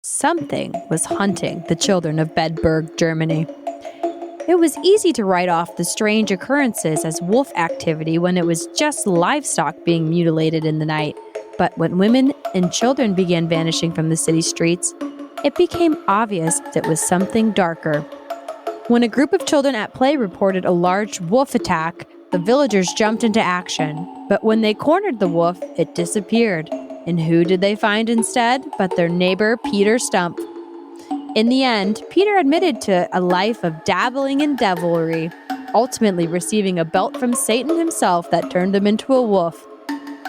Something was hunting the children of Bedburg, Germany. It was easy to write off the strange occurrences as wolf activity when it was just livestock being mutilated in the night. But when women and children began vanishing from the city streets, it became obvious that it was something darker. When a group of children at play reported a large wolf attack, the villagers jumped into action. But when they cornered the wolf, it disappeared. And who did they find instead but their neighbor, Peter Stump? In the end, Peter admitted to a life of dabbling in devilry, ultimately receiving a belt from Satan himself that turned him into a wolf.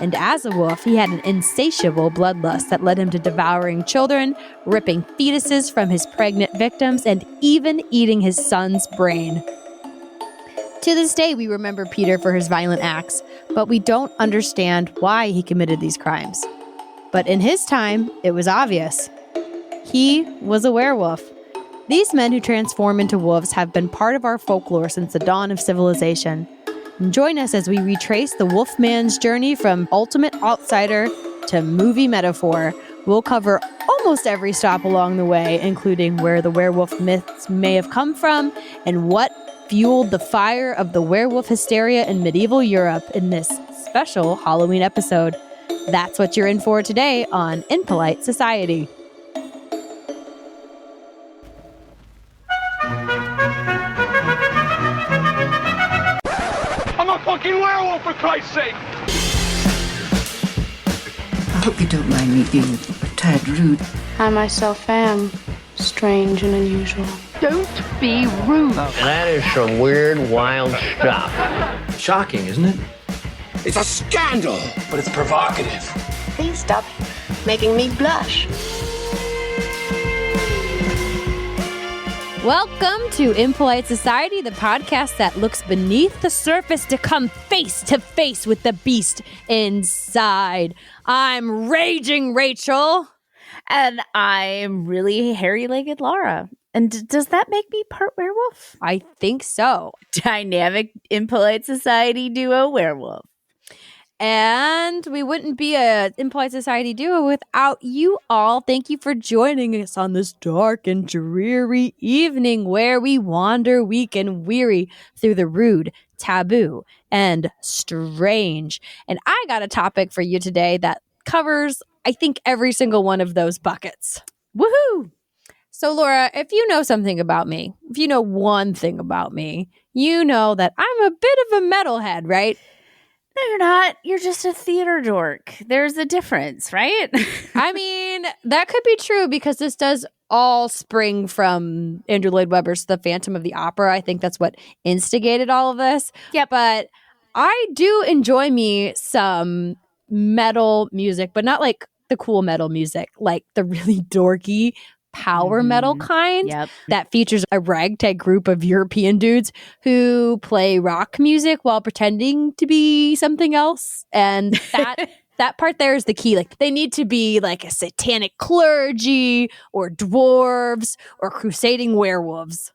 And as a wolf, he had an insatiable bloodlust that led him to devouring children, ripping fetuses from his pregnant victims, and even eating his son's brain. To this day, we remember Peter for his violent acts, but we don't understand why he committed these crimes. But in his time, it was obvious. He was a werewolf. These men who transform into wolves have been part of our folklore since the dawn of civilization. And join us as we retrace the wolfman's journey from ultimate outsider to movie metaphor. We'll cover almost every stop along the way, including where the werewolf myths may have come from and what fueled the fire of the werewolf hysteria in medieval Europe in this special Halloween episode. That's what you're in for today on Impolite Society. I'm a fucking werewolf, for Christ's sake! I hope you don't mind me being a tad rude. I myself am strange and unusual. Don't be rude. That is some weird, wild stuff. Shocking, isn't it? It's a scandal! But it's provocative. Please stop making me blush. Welcome to Impolite Society, the podcast that looks beneath the surface to come face to face with the beast inside. I'm Raging Rachel. And I'm really hairy-legged Laura. And does that make me part werewolf? I think so. Dynamic Impolite Society duo werewolf. And we wouldn't be a Impolite Society duo without you all. Thank you for joining us on this dark and dreary evening where we wander weak and weary through the rude, taboo, and strange. And I got a topic for you today that covers, I think, every single one of those buckets. Woohoo! So, Laura, if you know something about me, if you know one thing about me, you know that I'm a bit of a metalhead, right? No, you're not. You're just a theater dork. There's a difference, right? I mean, that could be true because this does all spring from Andrew Lloyd Webber's The Phantom of the Opera. I think that's what instigated all of this. Yeah, but I do enjoy me some metal music, but not like the cool metal music, like the really dorky power metal kind that features a ragtag group of European dudes who play rock music while pretending to be something else. And that part there is the key. Like, they need to be like a satanic clergy or dwarves or crusading werewolves.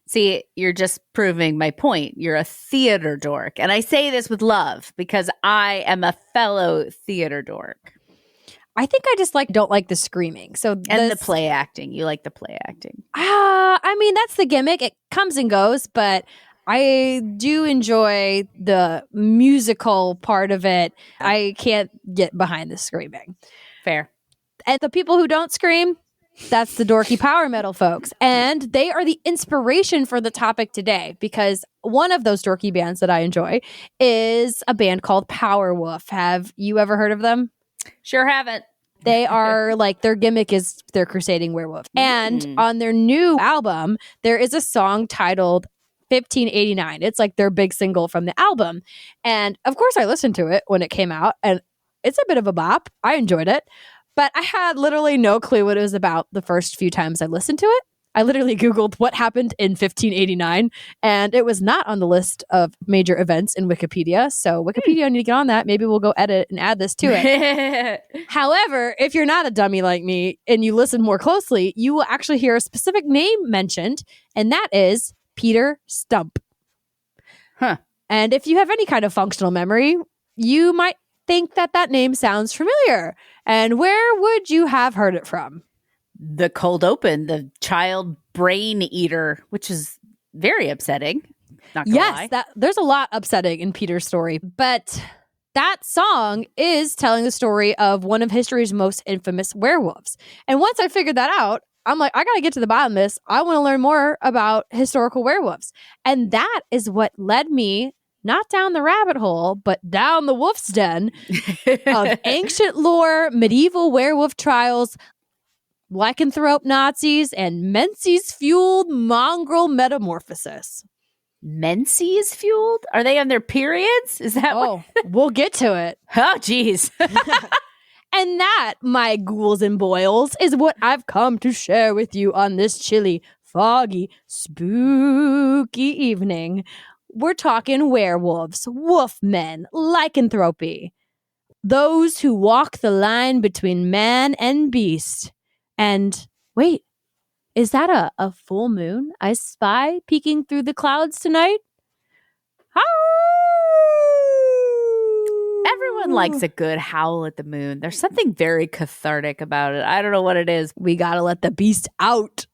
See, you're just proving my point. You're a theater dork. And I say this with love because I am a fellow theater dork. I think I just don't like the screaming. And the play acting. You like the play acting. I mean, that's the gimmick. It comes and goes, but I do enjoy the musical part of it. I can't get behind the screaming. Fair. And the people who don't scream, that's the dorky power metal folks. And they are the inspiration for the topic today because one of those dorky bands that I enjoy is a band called Powerwolf. Have you ever heard of them? Sure haven't. They are their gimmick is their crusading werewolf. And on their new album, there is a song titled 1589. It's like their big single from the album. And of course, I listened to it when it came out, and it's a bit of a bop. I enjoyed it. But I had literally no clue what it was about the first few times I listened to it. I literally Googled what happened in 1589, and it was not on the list of major events in Wikipedia. So Wikipedia, I need to get on that. Maybe we'll go edit and add this to it. However, if you're not a dummy like me and you listen more closely, you will actually hear a specific name mentioned, and that is Peter Stump. Huh. And if you have any kind of functional memory, you might think that name sounds familiar. And where would you have heard it from? the cold open, the child brain eater, which is very upsetting. Not gonna lie. Yes, there's a lot upsetting in Peter's story, but that song is telling the story of one of history's most infamous werewolves. And once I figured that out, I'm like, I got to get to the bottom of this. I want to learn more about historical werewolves. And that is what led me not down the rabbit hole, but down the wolf's den of ancient lore, medieval werewolf trials, lycanthrope Nazis, and Menses-fueled mongrel metamorphosis. Menses fueled? Are they on their periods? Is that what? We'll get to it. Oh, geez. And that, my ghouls and boils, is what I've come to share with you on this chilly, foggy, spooky evening. We're talking werewolves, wolfmen, lycanthropy. Those who walk the line between man and beast. And wait, is that a full moon I spy peeking through the clouds tonight? Everyone likes a good howl at the moon. There's something very cathartic about it. I don't know what it is. We gotta let the beast out.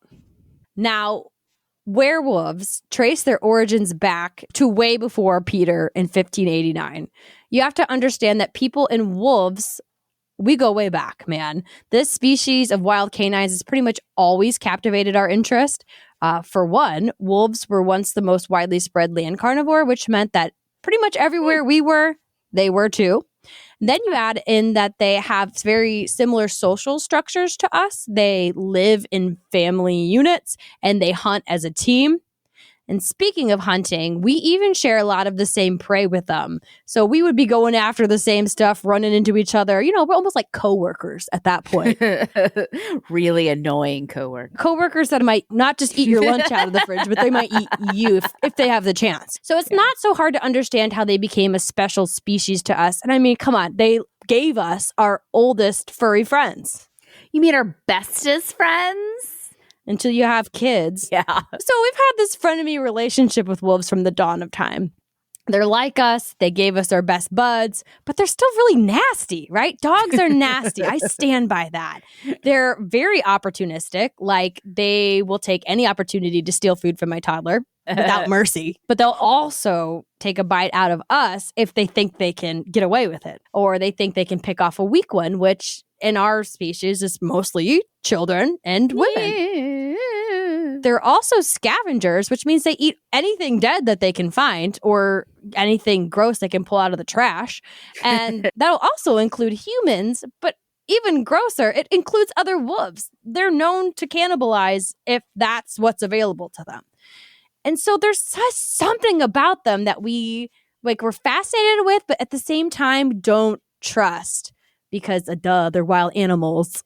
Now, werewolves trace their origins back to way before Peter in 1589. You have to understand that people and wolves, we go way back, man. This species of wild canines has pretty much always captivated our interest. For one, wolves were once the most widely spread land carnivore, which meant that pretty much everywhere we were, they were too. Then you add in that they have very similar social structures to us. They live in family units and they hunt as a team. And speaking of hunting, we even share a lot of the same prey with them. So we would be going after the same stuff, running into each other. You know, we're almost like coworkers at that point. Really annoying coworkers. Coworkers that might not just eat your lunch out of the fridge, but they might eat you if they have the chance. So it's not so hard to understand how they became a special species to us. And I mean, come on, they gave us our oldest furry friends. You mean our bestest friends? Until you have kids. Yeah. So we've had this frenemy relationship with wolves from the dawn of time. They're like us. They gave us our best buds, but they're still really nasty, right? Dogs are nasty. I stand by that. They're very opportunistic. Like they will take any opportunity to steal food from my toddler without mercy, but they'll also take a bite out of us if they think they can get away with it, or they think they can pick off a weak one, which in our species is mostly children and women. They're also scavengers, which means they eat anything dead that they can find or anything gross they can pull out of the trash. And that'll also include humans, but even grosser, it includes other wolves. They're known to cannibalize if that's what's available to them. And so there's something about them that we're fascinated with, but at the same time don't trust because, they're wild animals.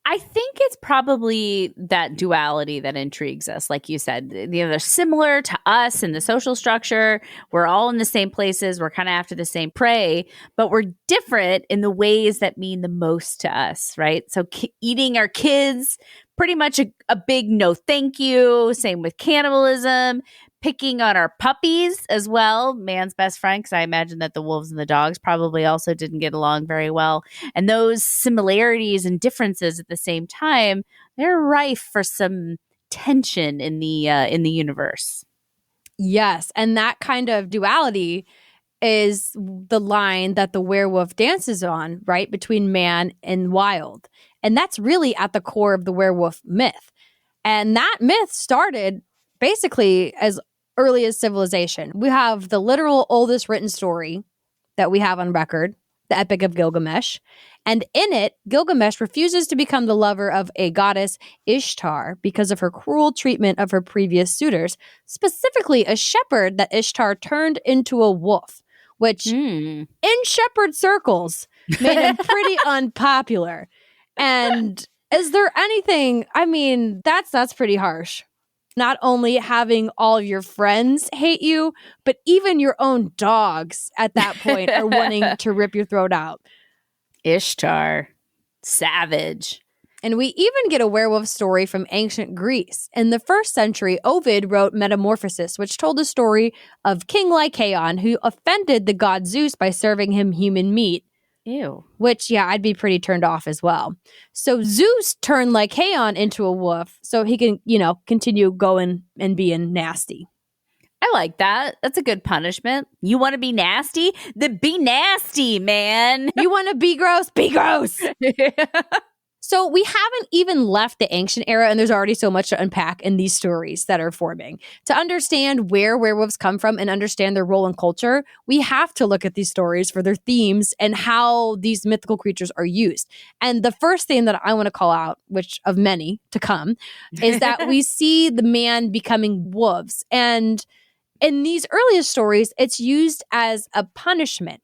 I think it's probably that duality that intrigues us. Like you said, they're similar to us in the social structure. We're all in the same places. We're kind of after the same prey, but we're different in the ways that mean the most to us, right? So eating our kids, pretty much a big no thank you. Same with cannibalism. Picking on our puppies as well, man's best friend, because I imagine that the wolves and the dogs probably also didn't get along very well. And those similarities and differences at the same time, they're rife for some tension in the universe. Yes, and that kind of duality is the line that the werewolf dances on, right, between man and wild. And that's really at the core of the werewolf myth. And that myth started basically as early as civilization. We have the literal oldest written story that we have on record, the Epic of Gilgamesh. And in it, Gilgamesh refuses to become the lover of a goddess Ishtar because of her cruel treatment of her previous suitors, specifically a shepherd that Ishtar turned into a wolf, which in shepherd circles made him pretty unpopular. And is there anything, I mean, that's pretty harsh. Not only having all of your friends hate you, but even your own dogs at that point are wanting to rip your throat out. Ishtar. Savage. And we even get a werewolf story from ancient Greece. In the 1st century, Ovid wrote Metamorphosis, which told the story of King Lycaon, who offended the god Zeus by serving him human meat. Ew. Which, yeah, I'd be pretty turned off as well. So Zeus turned Lycaon into a wolf so he can, continue going and being nasty. I like that. That's a good punishment. You want to be nasty? Then be nasty, man. You want to be gross? Be gross. So we haven't even left the ancient era, and there's already so much to unpack in these stories that are forming. To understand where werewolves come from and understand their role in culture, we have to look at these stories for their themes and how these mythical creatures are used. And the first thing that I want to call out, which of many to come, is that we see the man becoming wolves. And in these earliest stories, it's used as a punishment.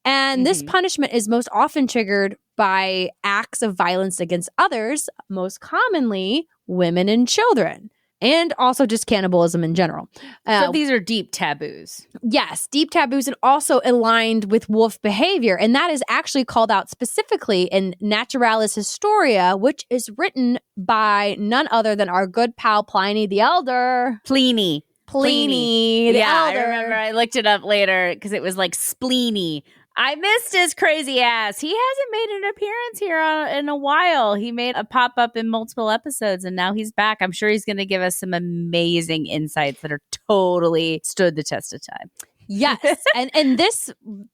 And this punishment is most often triggered by acts of violence against others, most commonly women and children, and also just cannibalism in general. So these are deep taboos. Yes, deep taboos, and also aligned with wolf behavior. And that is actually called out specifically in Naturalis Historia, which is written by none other than our good pal Pliny the Elder. Pliny the Elder. I remember I looked it up later because it was like spleeny. I missed his crazy ass. He hasn't made an appearance here in a while. He made a pop-up in multiple episodes, and now he's back. I'm sure he's going to give us some amazing insights that are totally stood the test of time. Yes. And in this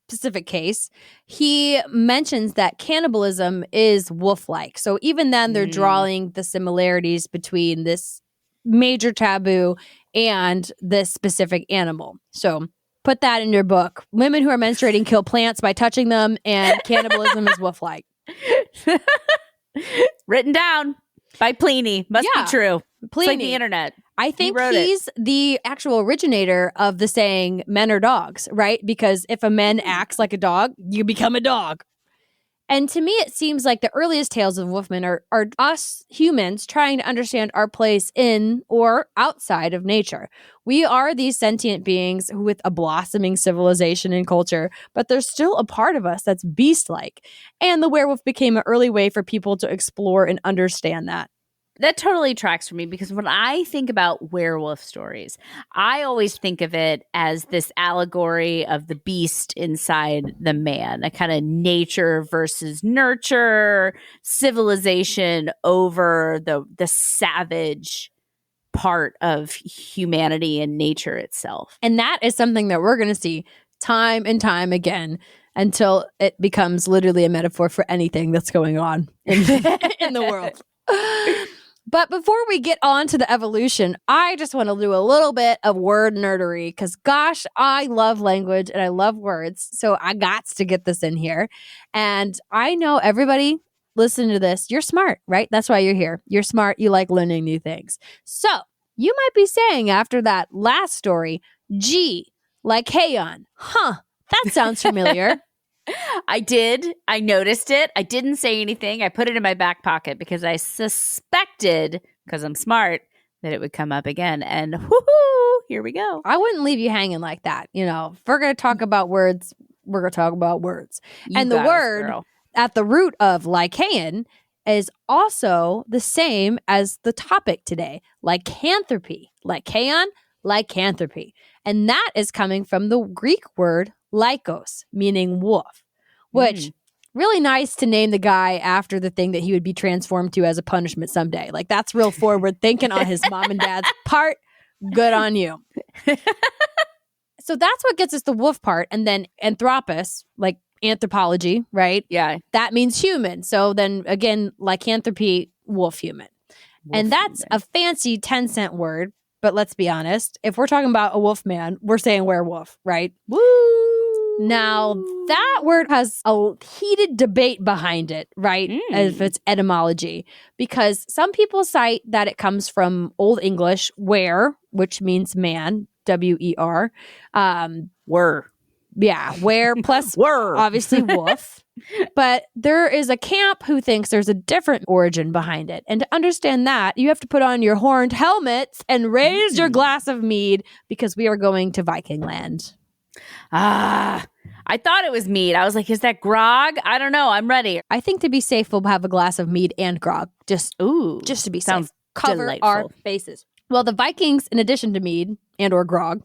specific case, he mentions that cannibalism is wolf-like. So even then, they're drawing the similarities between this major taboo and this specific animal. So put that in your book. Women who are menstruating kill plants by touching them, and cannibalism is wolf-like. Written down by Pliny. Must be true. Pliny. It's like the internet. I think he's the actual originator of the saying, men are dogs, right? Because if a man acts like a dog, you become a dog. And to me, it seems like the earliest tales of wolfmen are us humans trying to understand our place in or outside of nature. We are these sentient beings with a blossoming civilization and culture, but there's still a part of us that's beast-like. And the werewolf became an early way for people to explore and understand that. That totally tracks for me because when I think about werewolf stories, I always think of it as this allegory of the beast inside the man, a kind of nature versus nurture, civilization over the savage part of humanity and nature itself. And that is something that we're going to see time and time again until it becomes literally a metaphor for anything that's going on in the world. But before we get on to the evolution, I just want to do a little bit of word nerdery because, gosh, I love language and I love words. So I got to get this in here. And I know everybody listening to this, you're smart, right? That's why you're here. You're smart. You like learning new things. So you might be saying after that last story, gee, Lycaon. Huh, that sounds familiar. I did. I noticed it. I didn't say anything. I put it in my back pocket because I suspected, because I'm smart, that it would come up again. And whoo-hoo, here we go. I wouldn't leave you hanging like that. If we're going to talk about words, we're going to talk about words. And the word at the root of Lycaon is also the same as the topic today, lycanthropy. Lycaon, lycanthropy. And that is coming from the Greek word Lycos, meaning wolf, which really nice to name the guy after the thing that he would be transformed to as a punishment someday. Like that's real forward thinking on his mom and dad's part. Good on you. So that's what gets us the wolf part. And then anthropos, like anthropology, right? Yeah. That means human. So then again, lycanthropy, wolf human. And that's a fancy 10-cent word. But let's be honest, if we're talking about a wolf man, we're saying werewolf, right? Woo! Now, that word has a heated debate behind it, right? As its etymology. Because some people cite that it comes from Old English, were, which means man, W-E-R. Were. Yeah, were plus obviously wolf. But there is a camp who thinks there's a different origin behind it. And to understand that, you have to put on your horned helmets and raise your glass of mead because we are going to Viking land. I thought it was mead. I was like, is that grog? I don't know. I'm ready. I think to be safe, we'll have a glass of mead and grog. Just to be sounds safe. Cover delightful. our faces. Well, the Vikings, in addition to mead, and or grog.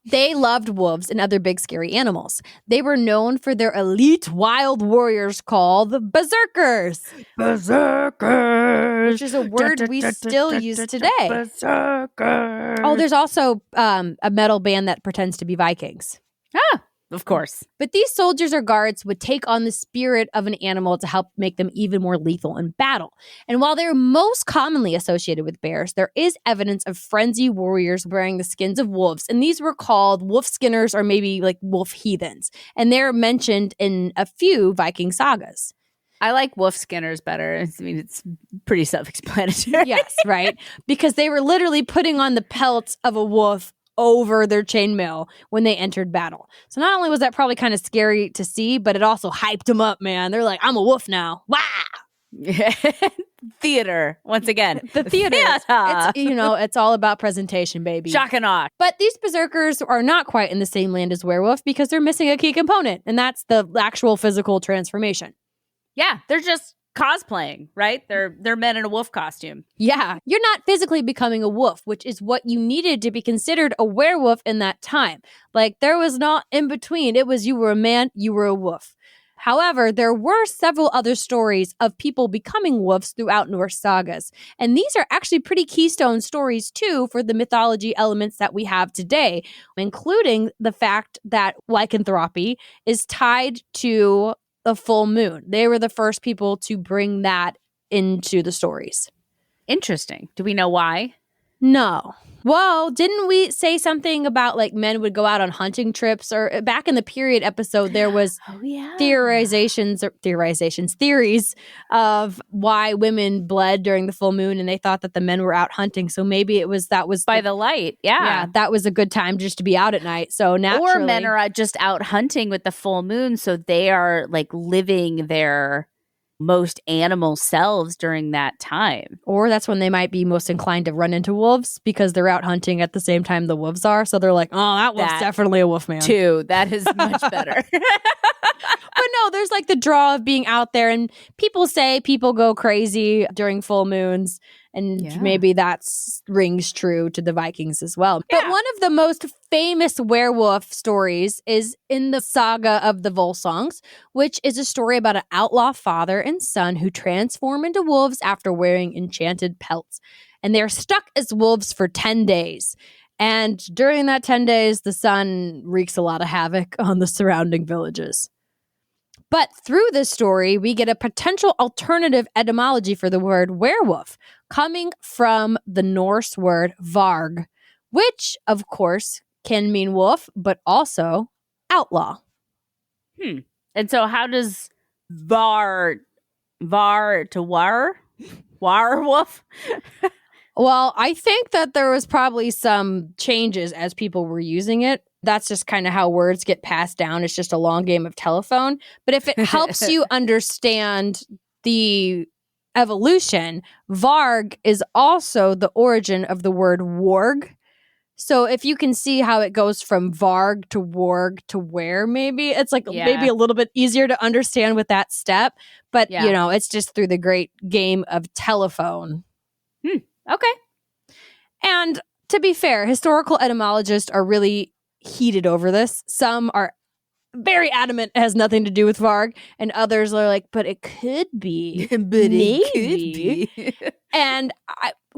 They loved wolves and other big scary animals. They were known for their elite wild warriors called berserkers. Berserkers. Which is a word we still use today. Berserkers. Oh, there's also a metal band that pretends to be Vikings. Ah, of course. But these soldiers or guards would take on the spirit of an animal to help make them even more lethal in battle. And while they're most commonly associated with bears, there is evidence of frenzy warriors wearing the skins of wolves. And these were called wolf skinners or maybe like wolf heathens. And they're mentioned in a few Viking sagas. I like wolf skinners better. I mean, it's pretty self-explanatory. Yes, right? Because they were literally putting on the pelts of a wolf over their chainmail when they entered battle. So not only was that probably kind of scary to see, but it also hyped them up, man. They're like, I'm a wolf now. Wow. Theater, once again. The theater. It's all about presentation, baby. Shock and awe. But these berserkers are not quite in the same land as werewolf because they're missing a key component, and that's the actual physical transformation. Yeah, they're just cosplaying, right? They're men in a wolf costume. Yeah, you're not physically becoming a wolf, which is what you needed to be considered a werewolf in that time. Like, there was not in between. It was you were a man, you were a wolf. However, there were several other stories of people becoming wolves throughout Norse sagas. And these are actually pretty keystone stories, too, for the mythology elements that we have today, including the fact that lycanthropy is tied to the full moon. They were the first people to bring that into the stories. Interesting. Do we know why? No. Well, didn't we say something about like men would go out on hunting trips? Or back in the period episode, there was theories of why women bled during the full moon, and they thought that the men were out hunting. So maybe that was by the light. Yeah, that was a good time just to be out at night. So naturally, or men are just out hunting with the full moon, so they are like living their most animal selves during that time. Or that's when they might be most inclined to run into wolves because they're out hunting at the same time the wolves are. So they're like, oh, that wolf's definitely a wolf man. Too. That is much better. But no, there's like the draw of being out there. And people say people go crazy during full moons. And maybe that rings true to the Vikings as well. Yeah. But one of the most famous werewolf stories is in the saga of the Volsungs, which is a story about an outlaw father and son who transform into wolves after wearing enchanted pelts. And they're stuck as wolves for 10 days. And during that 10 days, the son wreaks a lot of havoc on the surrounding villages. But through this story, we get a potential alternative etymology for the word werewolf, coming from the Norse word varg, which, of course, can mean wolf, but also outlaw. And so how does var to werewolf? Well, I think that there was probably some changes as people were using it. That's just kind of how words get passed down. It's just a long game of telephone. But if it helps you understand the evolution, varg is also the origin of the word warg. So if you can see how it goes from varg to warg to where, maybe it's like maybe a little bit easier to understand with that step. But, it's just through the great game of telephone. Okay. And to be fair, historical etymologists are really heated over this. Some are very adamant it has nothing to do with varg, and others are like, but it could be. Maybe. And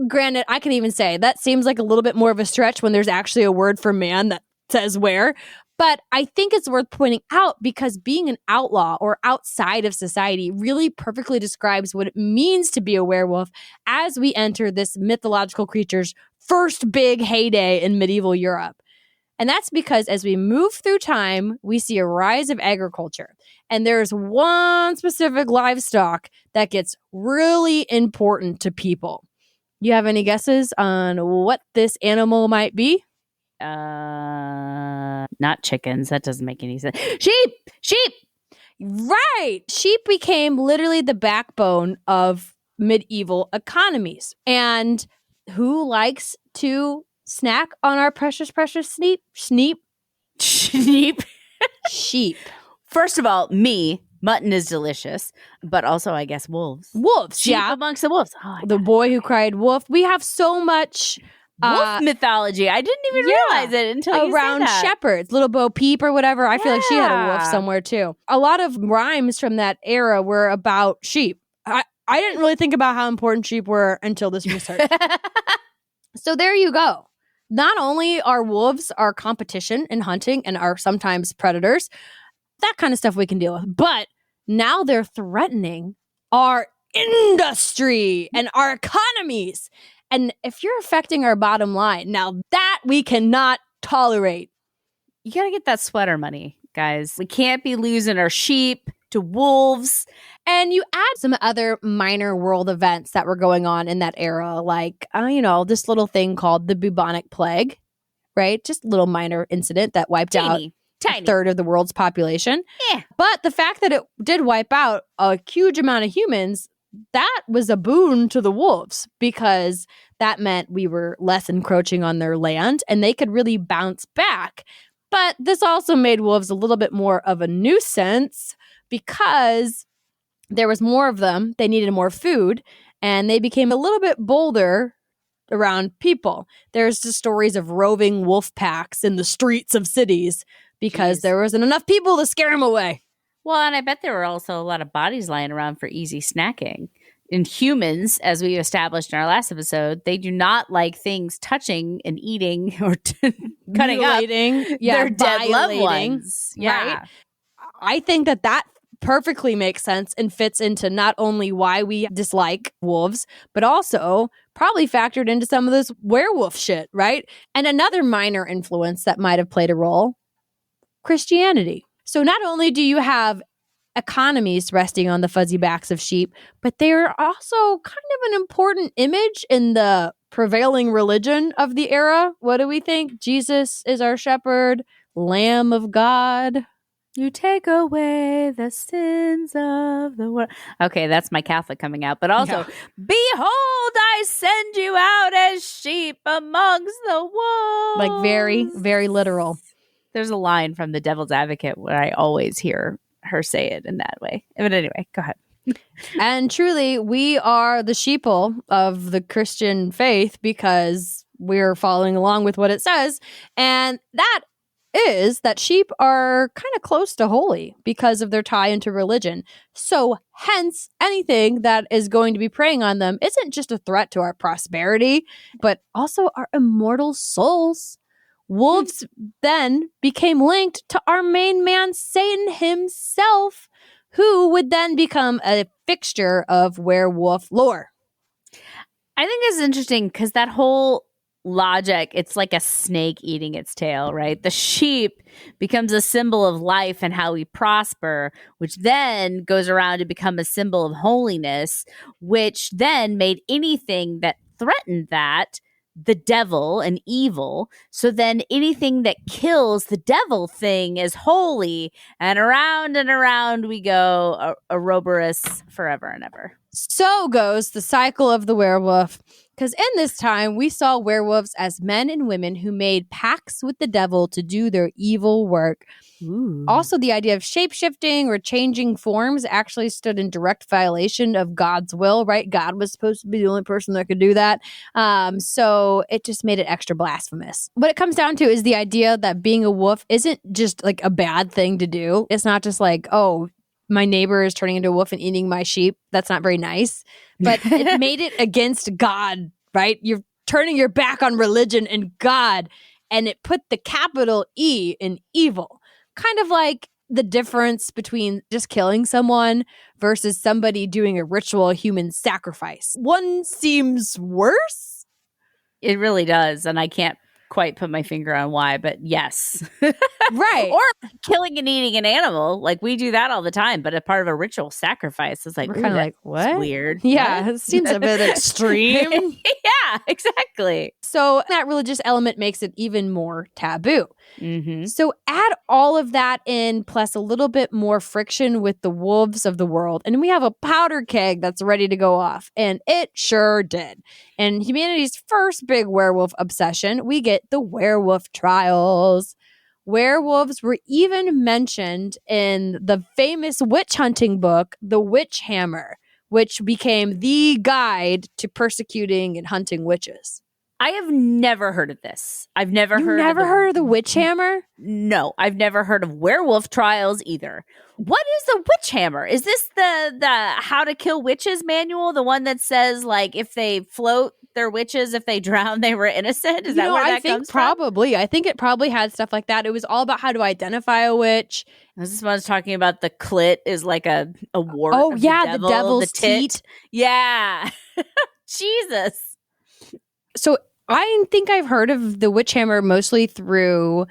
granted, I can even say that seems like a little bit more of a stretch when there's actually a word for man that says where. But I think it's worth pointing out because being an outlaw or outside of society really perfectly describes what it means to be a werewolf as we enter this mythological creature's first big heyday in medieval Europe. And that's because as we move through time, we see a rise of agriculture. And there's one specific livestock that gets really important to people. You have any guesses on what this animal might be? Not chickens. That doesn't make any sense. Sheep. Right. Sheep became literally the backbone of medieval economies. And who likes to snack on our precious Sheep. First of all, mutton is delicious, but also I guess wolves. Sheep amongst the wolves. The boy who cried wolf. We have so much Wolf mythology. I didn't even realize it until you around said that. shepherds, Little Bo Peep or whatever. I feel like she had a wolf Yeah. somewhere too. A lot of rhymes from that era were about sheep. I didn't really think about how important sheep were until this research. So there you go. Not only are wolves our competition in hunting and are sometimes predators, that kind of stuff we can deal with, but now they're threatening our industry and our economies. And if you're affecting our bottom line, now that we cannot tolerate. You got to get that sweater money, guys. We can't be losing our sheep to wolves. And you add some other minor world events that were going on in that era, like, this little thing called the bubonic plague, right? Just a little minor incident that wiped out Tiny. a third of the world's population. Yeah. But the fact that it did wipe out a huge amount of humans, that was a boon to the wolves because that meant we were less encroaching on their land and they could really bounce back. But this also made wolves a little bit more of a nuisance because there was more of them. They needed more food and they became a little bit bolder around people. There's just stories of roving wolf packs in the streets of cities because there wasn't enough people to scare them away. Well, and I bet there were also a lot of bodies lying around for easy snacking. In humans, as we established in our last episode, they do not like things touching and eating or cutting up their dead loved ones. Yeah. Right? I think that perfectly makes sense and fits into not only why we dislike wolves, but also probably factored into some of this werewolf shit, right? And another minor influence that might have played a role, Christianity. So not only do you have economies resting on the fuzzy backs of sheep, but they're also kind of an important image in the prevailing religion of the era. What do we think? Jesus is our shepherd, Lamb of God. You take away the sins of the world. Okay, that's my Catholic coming out. But also, behold, I send you out as sheep amongst the wolves. Like very, very literal. There's a line from The Devil's Advocate where I always hear her say it in that way. But anyway, go ahead. And truly, we are the sheeple of the Christian faith because we're following along with what it says. And that is that sheep are kind of close to holy because of their tie into religion. So hence, anything that is going to be preying on them isn't just a threat to our prosperity, but also our immortal souls. Wolves then became linked to our main man, Satan himself, who would then become a fixture of werewolf lore. I think this is interesting because that whole logic, it's like a snake eating its tail, right? The sheep becomes a symbol of life and how we prosper, which then goes around to become a symbol of holiness, which then made anything that threatened that the devil and evil. So then anything that kills the devil thing is holy, and around we go, Ouroboros forever and ever. So goes the cycle of the werewolf. Because in this time, we saw werewolves as men and women who made pacts with the devil to do their evil work. Ooh. Also, the idea of shape-shifting or changing forms actually stood in direct violation of God's will, right? God was supposed to be the only person that could do that. So it just made it extra blasphemous. What it comes down to is the idea that being a wolf isn't just like a bad thing to do. It's not just like, oh, my neighbor is turning into a wolf and eating my sheep. That's not very nice. But it made it against God, right? You're turning your back on religion and God, and it put the capital E in evil. Kind of like the difference between just killing someone versus somebody doing a ritual human sacrifice. One seems worse. It really does. And I can't quite put my finger on why, but yes. Right. Or killing and eating an animal. Like we do that all the time, but a part of a ritual sacrifice is like, we're kind of like, what? Weird. Yeah, What? it seems a bit extreme. Yeah, exactly. So that religious element makes it even more taboo. Mm-hmm. So add all of that in, plus a little bit more friction with the wolves of the world, and we have a powder keg that's ready to go off. And it sure did. In humanity's first big werewolf obsession, we get the werewolf trials. Werewolves were even mentioned in the famous witch hunting book, The Witch Hammer, which became the guide to persecuting and hunting witches. I have never heard of this. I've never You heard never heard of the witch hammer? No, I've never heard of werewolf trials either. What is the witch hammer? Is this the how to kill witches manual? The one that says like if they float, they're witches. If they drown, they were innocent. Is that where that comes from? Probably. I think it probably had stuff like that. It was all about how to identify a witch. This is what I was talking about. The clit is like a wart. Oh, of yeah, the the devil's tit. teat. Yeah. Jesus. So I think I've heard of the witch hammer mostly through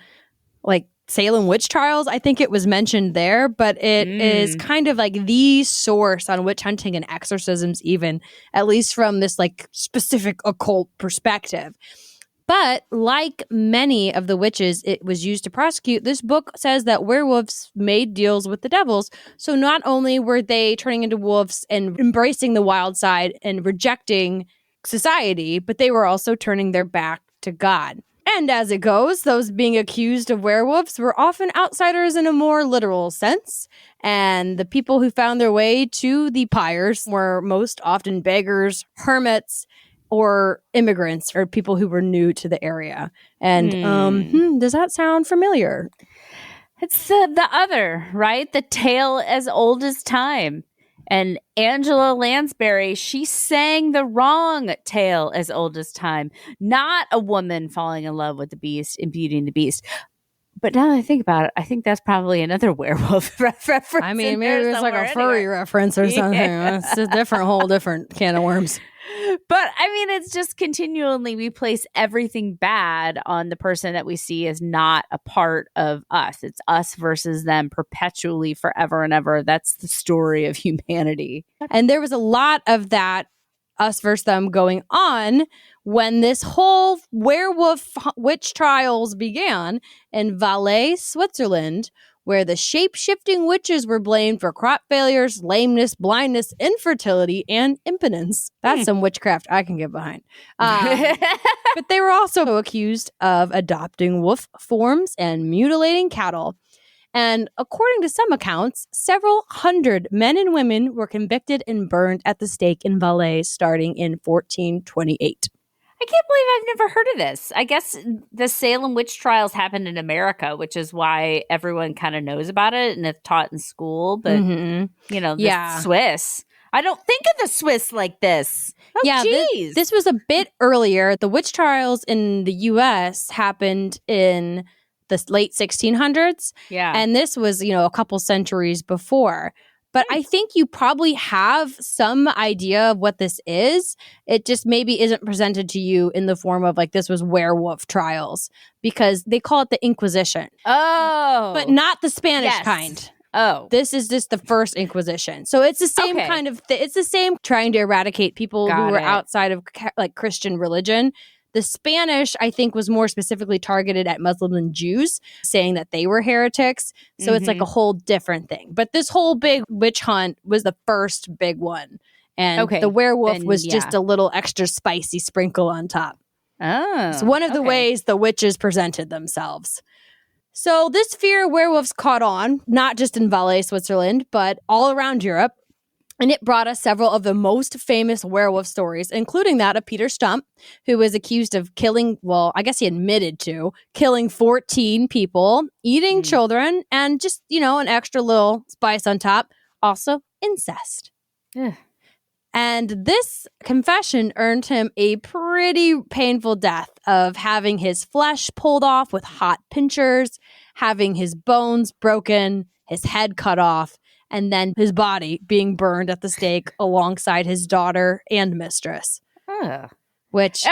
like Salem witch trials. I think it was mentioned there, but it is kind of like the source on witch hunting and exorcisms, even at least from this like specific occult perspective. But like many of the witches it was used to prosecute, this book says that werewolves made deals with the devils. So not only were they turning into wolves and embracing the wild side and rejecting society, but they were also turning their back to God. And as it goes, those being accused of werewolves were often outsiders in a more literal sense. And the people who found their way to the pyres were most often beggars, hermits, or immigrants, or people who were new to the area. And does that sound familiar? It's the other, right? The tale as old as time. And Angela Lansbury, she sang the wrong tale as old as time. Not a woman falling in love with the beast and Beauty and the Beast. But now that I think about it, I think that's probably another werewolf reference. I mean, maybe it's like a furry reference or something. Yeah. It's a whole different can of worms. But I mean, it's just continually we place everything bad on the person that we see as not a part of us. It's us versus them perpetually, forever and ever. That's the story of humanity. And there was a lot of that us versus them going on when this whole werewolf witch trials began in Valais, Switzerland, where the shape-shifting witches were blamed for crop failures, lameness, blindness, infertility, and impotence. That's some witchcraft I can get behind. But they were also accused of adopting wolf forms and mutilating cattle. And according to some accounts, several hundred men and women were convicted and burned at the stake in Valais starting in 1428. I can't believe I've never heard of this. I guess the Salem witch trials happened in America, which is why everyone kind of knows about it and it's taught in school. But, you know, the Swiss, I don't think of the Swiss like this. Oh, yeah, geez. This was a bit earlier. The witch trials in the U.S. happened in the late 1600s. Yeah. And this was, you know, a couple centuries before. But I think you probably have some idea of what this is. It just maybe isn't presented to you in the form of like this was werewolf trials because they call it the Inquisition. Oh. But not the Spanish kind. Oh. This is just the first Inquisition. So it's the same kind of it's the same trying to eradicate people who were outside of like Christian religion. The Spanish, I think, was more specifically targeted at Muslims and Jews, saying that they were heretics. So it's like a whole different thing. But this whole big witch hunt was the first big one. And the werewolf was just a little extra spicy sprinkle on top. Oh. It's one of the ways the witches presented themselves. So this fear of werewolves caught on, not just in Valais, Switzerland, but all around Europe. And it brought us several of the most famous werewolf stories, including that of Peter Stump, who was accused of killing, well, I guess he admitted to, killing 14 people, eating children, and just, you know, an extra little spice on top, also incest. Ugh. And this confession earned him a pretty painful death of having his flesh pulled off with hot pincers, having his bones broken, his head cut off, and then his body being burned at the stake alongside his daughter and mistress. Which...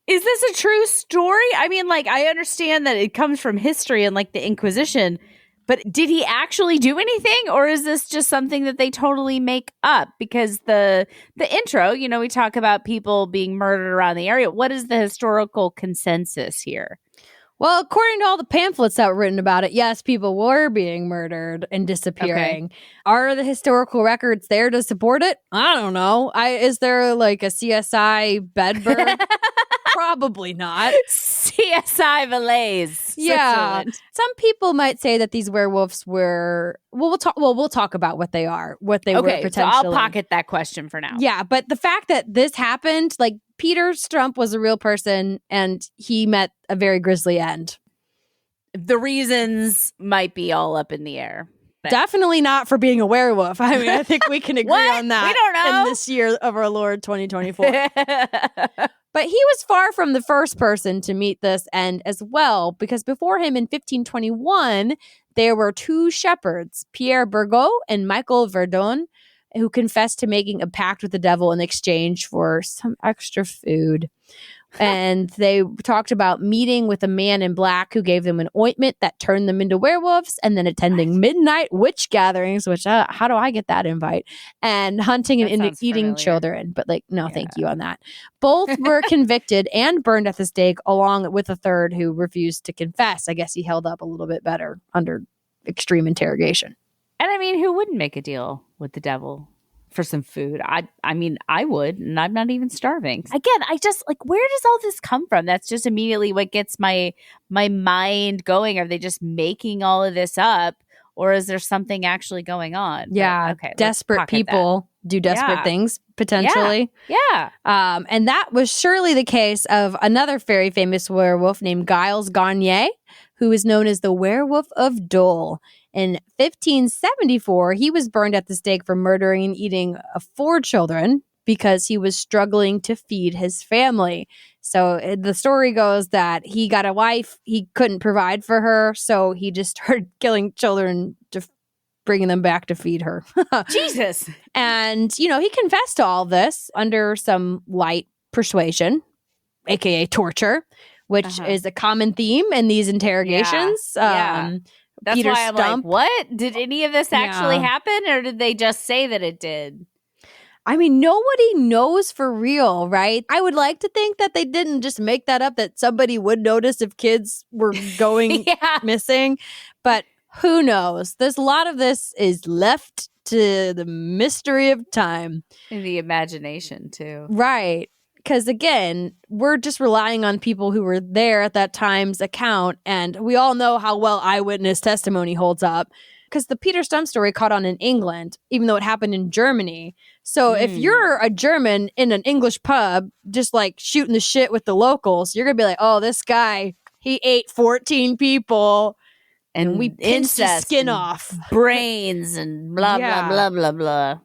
is this a true story? I mean, like, I understand that it comes from history and, like, the Inquisition, but did he actually do anything? Or is this just something that they totally make up? Because the intro, you know, we talk about people being murdered around the area. What is the historical consensus here? Well, according to all the pamphlets that were written about it, yes, people were being murdered and disappearing. Okay. Are the historical records there to support it? I don't know. Is there like a CSI Bedburg? Probably not. CSI Malaise. Yeah. Switzerland. Some people might say that these werewolves were we'll talk about what they are, what they were Okay, so potentially. I'll pocket that question for now. Yeah, but the fact that this happened, like Peter Stump was a real person and he met a very grisly end. The reasons might be all up in the air. Definitely not for being a werewolf. I mean, I think we can agree What? on that. We don't know. In this year of our Lord 2024. But he was far from the first person to meet this end as well, because before him in 1521, there were two shepherds, Pierre Bergot and Michael Verdon, who confessed to making a pact with the devil in exchange for some extra food. And they talked about meeting with a man in black who gave them an ointment that turned them into werewolves, and then attending midnight witch gatherings, which how do I get that invite? And hunting and eating familiar. children. But like, no, thank you on that. Both were convicted and burned at the stake, along with a third who refused to confess. I guess he held up a little bit better under extreme interrogation. And I mean, who wouldn't make a deal with the devil for some food? I mean, I would, and I'm not even starving. Again, I just like, where does all this come from? That's just immediately what gets my mind going. Are they just making all of this up, or is there something actually going on? Yeah, but, okay, desperate people do desperate things, potentially. Yeah. And that was surely the case of another very famous werewolf named Giles Garnier, who is known as the Werewolf of Dole. In 1574, he was burned at the stake for murdering and eating 4 children because he was struggling to feed his family. So the story goes that he got a wife, he couldn't provide for her, so he just started killing children to bringing them back to feed her. Jesus. And, you know, he confessed to all this under some light persuasion, aka torture, which is a common theme in these interrogations. Yeah. That's Peter why I'm Stump. like, what? Did any of this actually happen, or did they just say that it did? I mean, nobody knows for real, right? I would like to think that they didn't just make that up, that somebody would notice if kids were going missing, but who knows? There's a lot of this is left to the mystery of time. And the imagination, too. Right. Because again, we're just relying on people who were there at that time's account. And we all know how well eyewitness testimony holds up. Because the Peter Stump story caught on in England, even though it happened in Germany. So if you're a German in an English pub, just like shooting the shit with the locals, you're going to be like, oh, this guy, he ate 14 people. And we pinched his skin off. Brains and blah, blah, blah, blah, blah.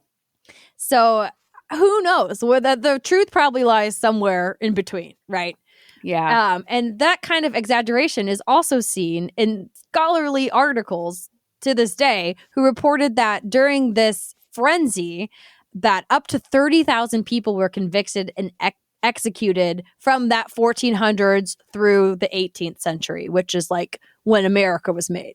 So who knows? Well, the truth probably lies somewhere in between, right? Yeah. And that kind of exaggeration is also seen in scholarly articles to this day who reported that during this frenzy that up to 30,000 people were convicted and executed from that 1400s through the 18th century, which is like when America was made.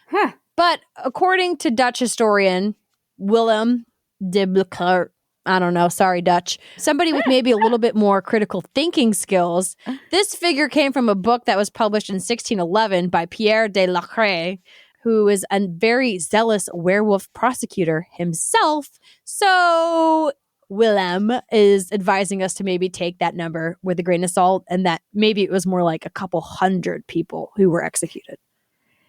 Huh. But according to Dutch historian Willem de Blokert, I don't know, sorry, Dutch, somebody with maybe a little bit more critical thinking skills, this figure came from a book that was published in 1611 by Pierre de Lacret, who is a very zealous werewolf prosecutor himself. So Willem is advising us to maybe take that number with a grain of salt, and that maybe it was more like a couple hundred people who were executed.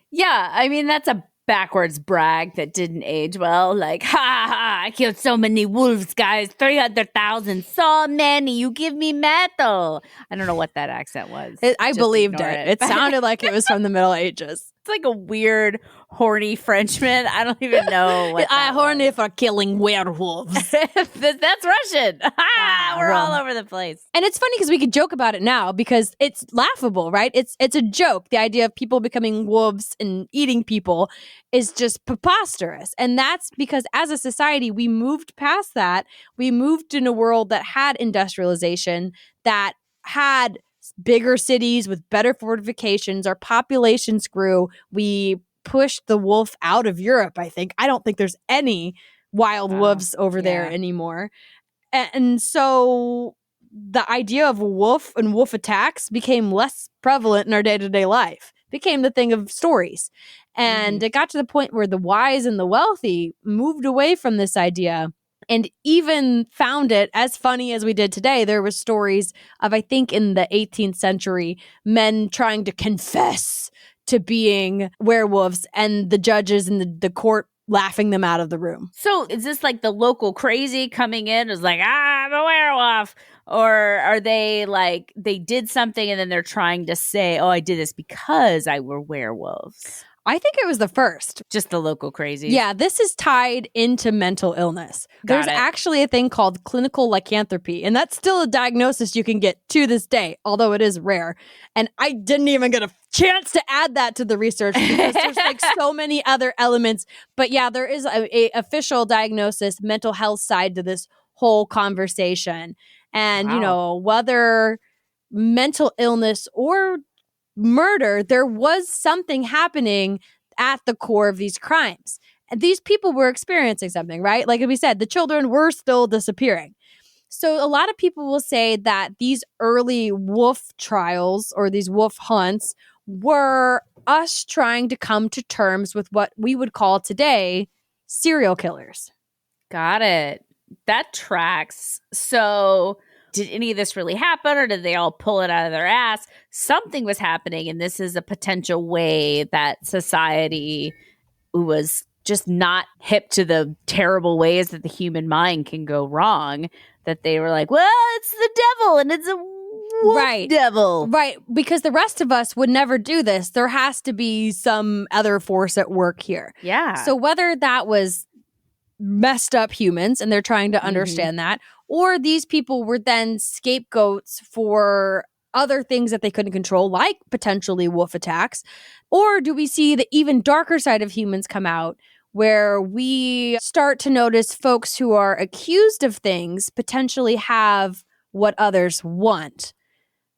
Yeah, I mean, that's a backwards brag that didn't age well. Like, ha, I killed so many wolves, guys. 300,000. So many. You give me metal. I don't know what that accent was. I believed it. It sounded like it was from the Middle Ages. It's like a weird, horny Frenchman. I don't even know what I'm horny for killing werewolves. That's Russian. We're all over the place. And it's funny because we could joke about it now because it's laughable, right? It's a joke. The idea of people becoming wolves and eating people is just preposterous. And that's because as a society, we moved past that. We moved in a world that had industrialization, that had bigger cities with better fortifications. Our populations grew. We pushed the wolf out of Europe, I think. I don't think there's any wild wolves over there anymore. And so the idea of a wolf and wolf attacks became less prevalent in our day-to-day life. Became the thing of stories. And it got to the point where the wise and the wealthy moved away from this idea and even found it as funny as we did today. There was stories of, I think in the 18th century, men trying to confess to being werewolves and the judges in the court laughing them out of the room. So is this like the local crazy coming in is like, I'm a werewolf? Or are they like, they did something and then they're trying to say, oh, I did this because I were werewolves? I think it was the first. Just the local crazy. Yeah, this is tied into mental illness. There's actually a thing called clinical lycanthropy, and that's still a diagnosis you can get to this day, although it is rare. And I didn't even get a chance to add that to the research because there's like so many other elements. But yeah, there is a official diagnosis, mental health side to this whole conversation. And, you know, whether mental illness or murder, there was something happening at the core of these crimes. And these people were experiencing something, right? Like we said, the children were still disappearing. So a lot of people will say that these early wolf trials or these wolf hunts were us trying to come to terms with what we would call today serial killers. Got it. That tracks. So did any of this really happen, or did they all pull it out of their ass? Something was happening, and this is a potential way that society was just not hip to the terrible ways that the human mind can go wrong, that they were like, well, it's the devil, and it's a wolf devil. Right, because the rest of us would never do this. There has to be some other force at work here. Yeah. So whether that was messed up humans, and they're trying to understand that, or these people were then scapegoats for other things that they couldn't control, like potentially wolf attacks, or do we see the even darker side of humans come out where we start to notice folks who are accused of things potentially have what others want?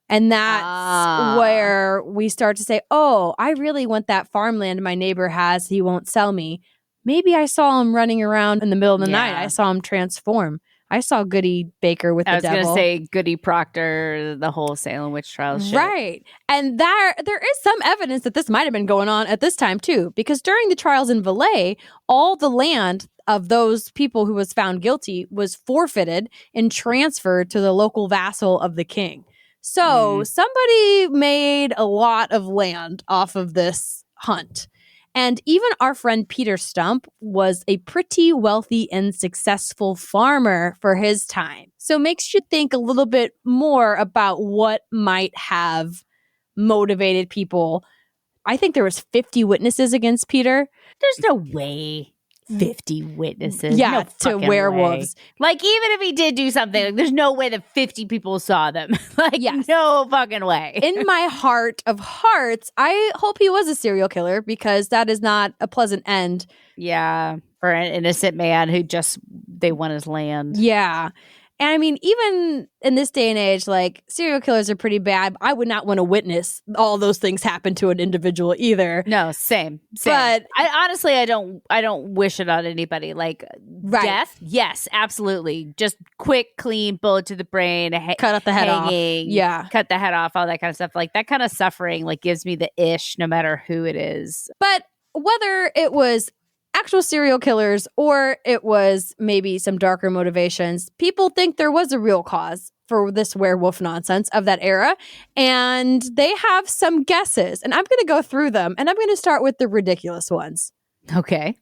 And that's where we start to say, oh, I really want that farmland my neighbor has. He won't sell me. Maybe I saw him running around in the middle of the night. I saw him transform. I saw Goody Baker with the devil. I was going to say Goody Proctor, the whole Salem witch trials shit. Right. And there is some evidence that this might have been going on at this time too, because during the trials in Valais, all the land of those people who was found guilty was forfeited and transferred to the local vassal of the king. So somebody made a lot of land off of this hunt. And even our friend Peter Stump was a pretty wealthy and successful farmer for his time. So it makes you think a little bit more about what might have motivated people. I think there was 50 witnesses against Peter. There's no way 50 witnesses. Yeah, no to werewolves. Way. Like, even if he did do something, like, there's no way that 50 people saw them. Like, no fucking way. In my heart of hearts, I hope he was a serial killer because that is not a pleasant end. Yeah, for an innocent man who just, they want his land. Yeah. And I mean, even in this day and age, like, serial killers are pretty bad. I would not want to witness all those things happen to an individual either. No, same. But I don't wish it on anybody. Like, death, yes, absolutely. Just quick, clean, bullet to the brain, cut off the head off. Yeah, cut the head off, all that kind of stuff. Like, that kind of suffering, like, gives me the ish, no matter who it is. But whether it was actual serial killers or it was maybe some darker motivations, people think there was a real cause for this werewolf nonsense of that era, and they have some guesses, and I'm going to go through them, and I'm going to start with the ridiculous ones. Okay.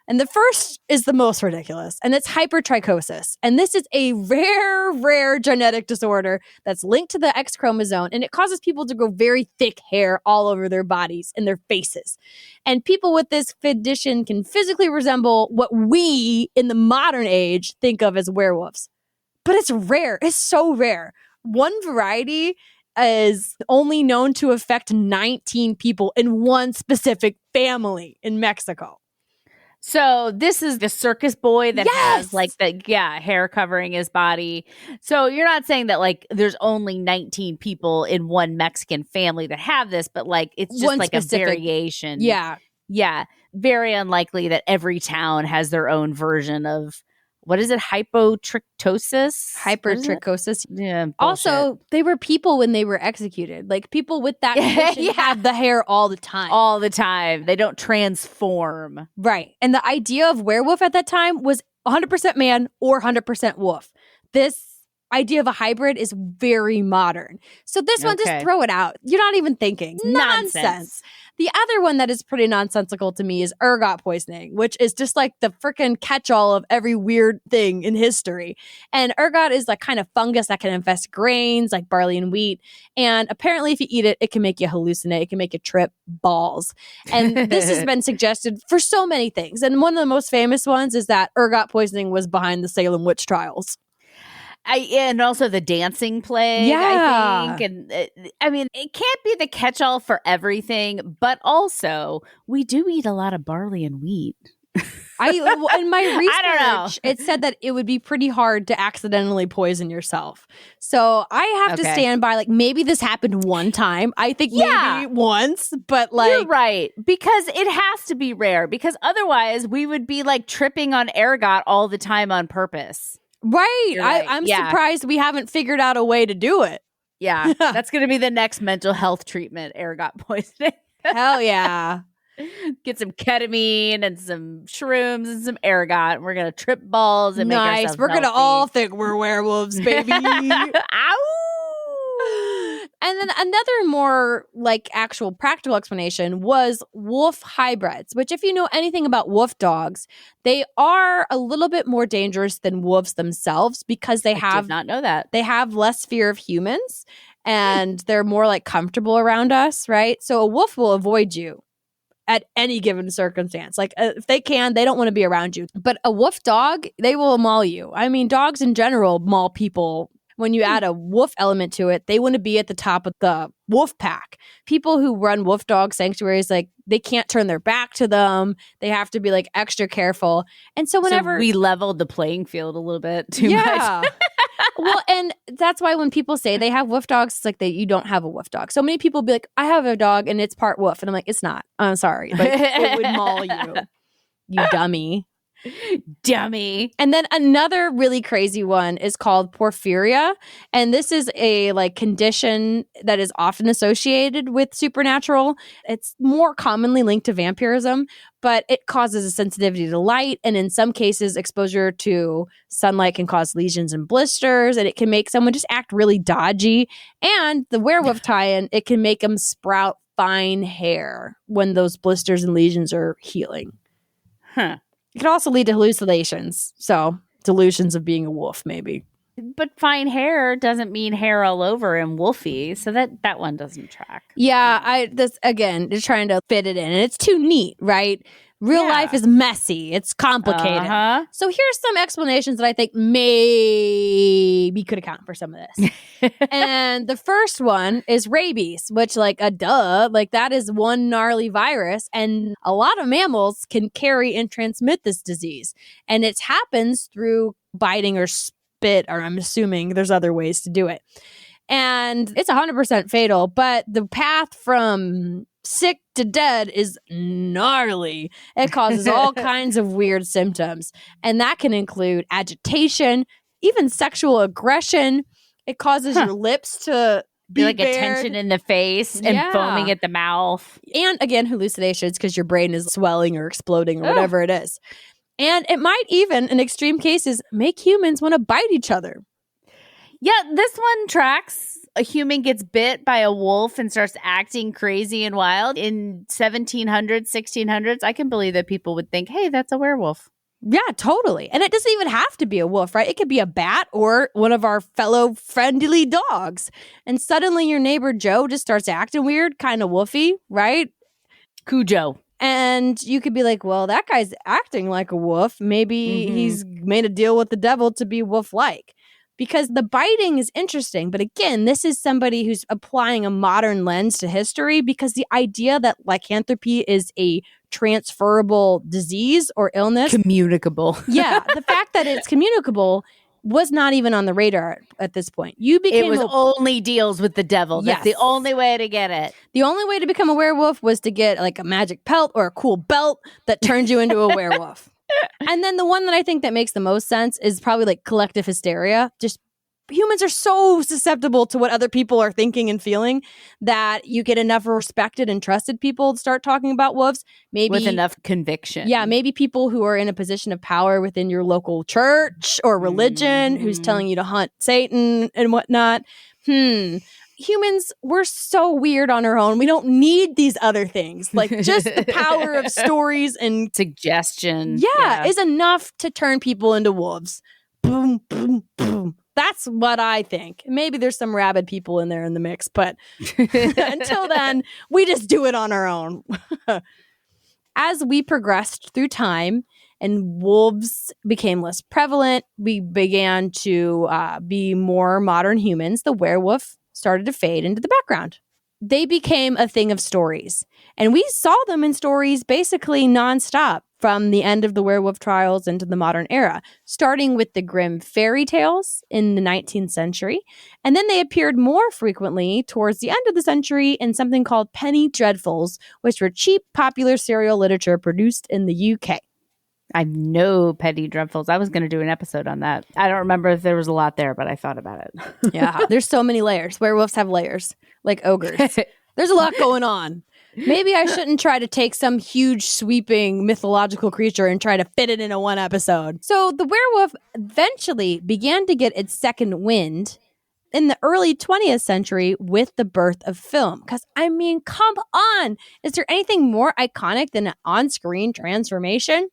And the first is the most ridiculous, and it's hypertrichosis. And this is a rare genetic disorder that's linked to the X chromosome, and it causes people to grow very thick hair all over their bodies and their faces. And people with this condition can physically resemble what we in the modern age think of as werewolves. But it's rare. It's so rare. One variety is only known to affect 19 people in one specific family in Mexico. So this is the circus boy that has like the hair covering his body. So you're not saying that like there's only 19 people in one Mexican family that have this, but like it's just one like specific, a variation. Yeah. Yeah. Very unlikely that every town has their own version of, what is it? Hypertrichosis? Hypertrichosis. Yeah. Bullshit. Also, they were people when they were executed. Like, people with that condition have the hair all the time. All the time. They don't transform. Right. And the idea of werewolf at that time was 100% man or 100% wolf. This idea of a hybrid is very modern. So this one, just throw it out. You're not even thinking. Nonsense. The other one that is pretty nonsensical to me is ergot poisoning, which is just like the freaking catch-all of every weird thing in history. And ergot is like kind of fungus that can infest grains like barley and wheat. And apparently if you eat it, it can make you hallucinate. It can make you trip balls. And this has been suggested for so many things. And one of the most famous ones is that ergot poisoning was behind the Salem witch trials. And also the dancing plague, I think. And I mean, it can't be the catch-all for everything, but also we do eat a lot of barley and wheat. In my research, I don't know. It said that it would be pretty hard to accidentally poison yourself. So I have to stand by, like, maybe this happened one time. I think maybe once, but like. You're right. Because it has to be rare. Because otherwise we would be like tripping on ergot all the time on purpose. Right. I'm surprised we haven't figured out a way to do it. Yeah. That's going to be the next mental health treatment, ergot poisoning. Hell yeah. Get some ketamine and some shrooms and some ergot. We're going to trip balls and make ourselves We're going to all think we're werewolves, baby. Ow! And then another more like actual practical explanation was wolf hybrids, which if you know anything about wolf dogs, they are a little bit more dangerous than wolves themselves because I did not know that. They have less fear of humans and they're more like comfortable around us, right? So a wolf will avoid you at any given circumstance. Like if they can, they don't want to be around you. But a wolf dog, they will maul you. I mean, dogs in general maul people. When you add a wolf element to it, they want to be at the top of the wolf pack. People who run wolf dog sanctuaries, like they can't turn their back to them. They have to be like extra careful. And so whenever we leveled the playing field a little bit too much. Well, and that's why when people say they have wolf dogs, it's like you don't have a wolf dog. So many people be like, I have a dog and it's part wolf. And I'm like, it's not. I'm sorry. Like, it would maul you, you dummy. And then another really crazy one is called porphyria, and this is a like condition that is often associated with supernatural. It's more commonly linked to vampirism, but it causes a sensitivity to light, and in some cases exposure to sunlight can cause lesions and blisters, and it can make someone just act really dodgy. And the werewolf tie-in, it can make them sprout fine hair when those blisters and lesions are healing. It can also lead to hallucinations. So delusions of being a wolf, maybe. But fine hair doesn't mean hair all over and wolfy. So that one doesn't track. Yeah, this again, just trying to fit it in. And it's too neat, right? Real life is messy. It's complicated. So here's some explanations that I think maybe could account for some of this. And the first one is rabies, which like like that is one gnarly virus. And a lot of mammals can carry and transmit this disease. And it happens through biting or spit, or I'm assuming there's other ways to do it. And it's 100% fatal, but the path from sick to dead is gnarly. It causes all kinds of weird symptoms. And that can include agitation, even sexual aggression. It causes your lips to be like bared. a tension in the face and foaming at the mouth. And again, hallucinations because your brain is swelling or exploding or whatever it is. And it might even, in extreme cases, make humans want to bite each other. Yeah, this one tracks. A human gets bit by a wolf and starts acting crazy and wild. In 1700s, 1600s, I can believe that people would think, hey, that's a werewolf. Yeah, totally. And it doesn't even have to be a wolf, right? It could be a bat or one of our fellow friendly dogs. And suddenly your neighbor Joe just starts acting weird, kind of woofy, right? Cujo. And you could be like, well, that guy's acting like a wolf. Maybe he's made a deal with the devil to be wolf-like. Because the biting is interesting. But again, this is somebody who's applying a modern lens to history, because the idea that lycanthropy is a transferable disease or illness. Communicable. Yeah. The fact that it's communicable was not even on the radar at this point. It was only deals with the devil. That's the only way to get it. The only way to become a werewolf was to get like a magic pelt or a cool belt that turns you into a werewolf. And then the one that I think that makes the most sense is probably like collective hysteria. Just humans are so susceptible to what other people are thinking and feeling that you get enough respected and trusted people to start talking about wolves. Maybe with enough conviction. Yeah, maybe people who are in a position of power within your local church or religion who's telling you to hunt Satan and whatnot. Humans, we're so weird on our own. We don't need these other things. Like just the power of stories and suggestion. Yeah, is enough to turn people into wolves. Boom, boom, boom. That's what I think. Maybe there's some rabid people in there in the mix, but until then, we just do it on our own. As we progressed through time and wolves became less prevalent, we began to be more modern humans. The werewolf started to fade into the background. They became a thing of stories. And we saw them in stories basically nonstop from the end of the werewolf trials into the modern era, starting with the grim fairy tales in the 19th century. And then they appeared more frequently towards the end of the century in something called penny dreadfuls, which were cheap, popular serial literature produced in the UK. I know Penny Dreadfuls. I was going to do an episode on that. I don't remember if there was a lot there, but I thought about it. Yeah, there's so many layers. Werewolves have layers, like ogres. There's a lot going on. Maybe I shouldn't try to take some huge, sweeping mythological creature and try to fit it into one episode. So the werewolf eventually began to get its second wind in the early 20th century with the birth of film. Because, I mean, come on. Is there anything more iconic than an on-screen transformation?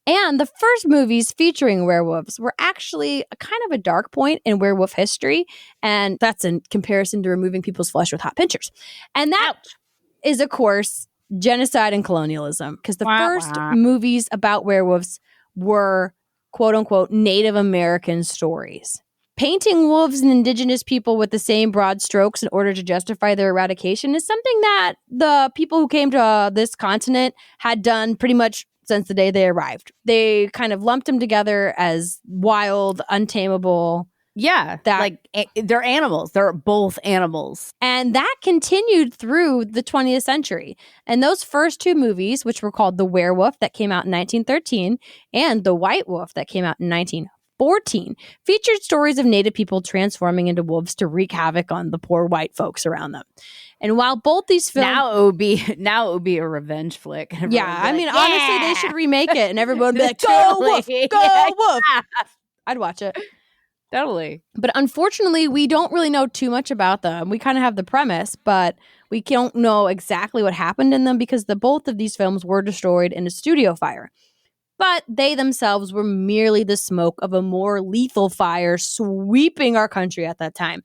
And the first movies featuring werewolves were actually a kind of a dark point in werewolf history. And that's in comparison to removing people's flesh with hot pincers. And that is, of course, genocide and colonialism. Because the first movies about werewolves were, quote unquote, Native American stories. Painting wolves and indigenous people with the same broad strokes in order to justify their eradication is something that the people who came to this continent had done pretty much since the day they arrived. They kind of lumped them together as wild, untamable. Yeah, they're animals. They're both animals. And that continued through the 20th century. And those first two movies, which were called The Werewolf that came out in 1913 and The White Wolf that came out in 1914, featured stories of Native people transforming into wolves to wreak havoc on the poor white folks around them. And while both these films now it would be a revenge flick. Yeah, I mean, honestly, they should remake it, and everyone would be like, "Go wolf, go wolf!" I'd watch it. Totally. But unfortunately, we don't really know too much about them. We kind of have the premise, but we don't know exactly what happened in them because both of these films were destroyed in a studio fire. But they themselves were merely the smoke of a more lethal fire sweeping our country at that time.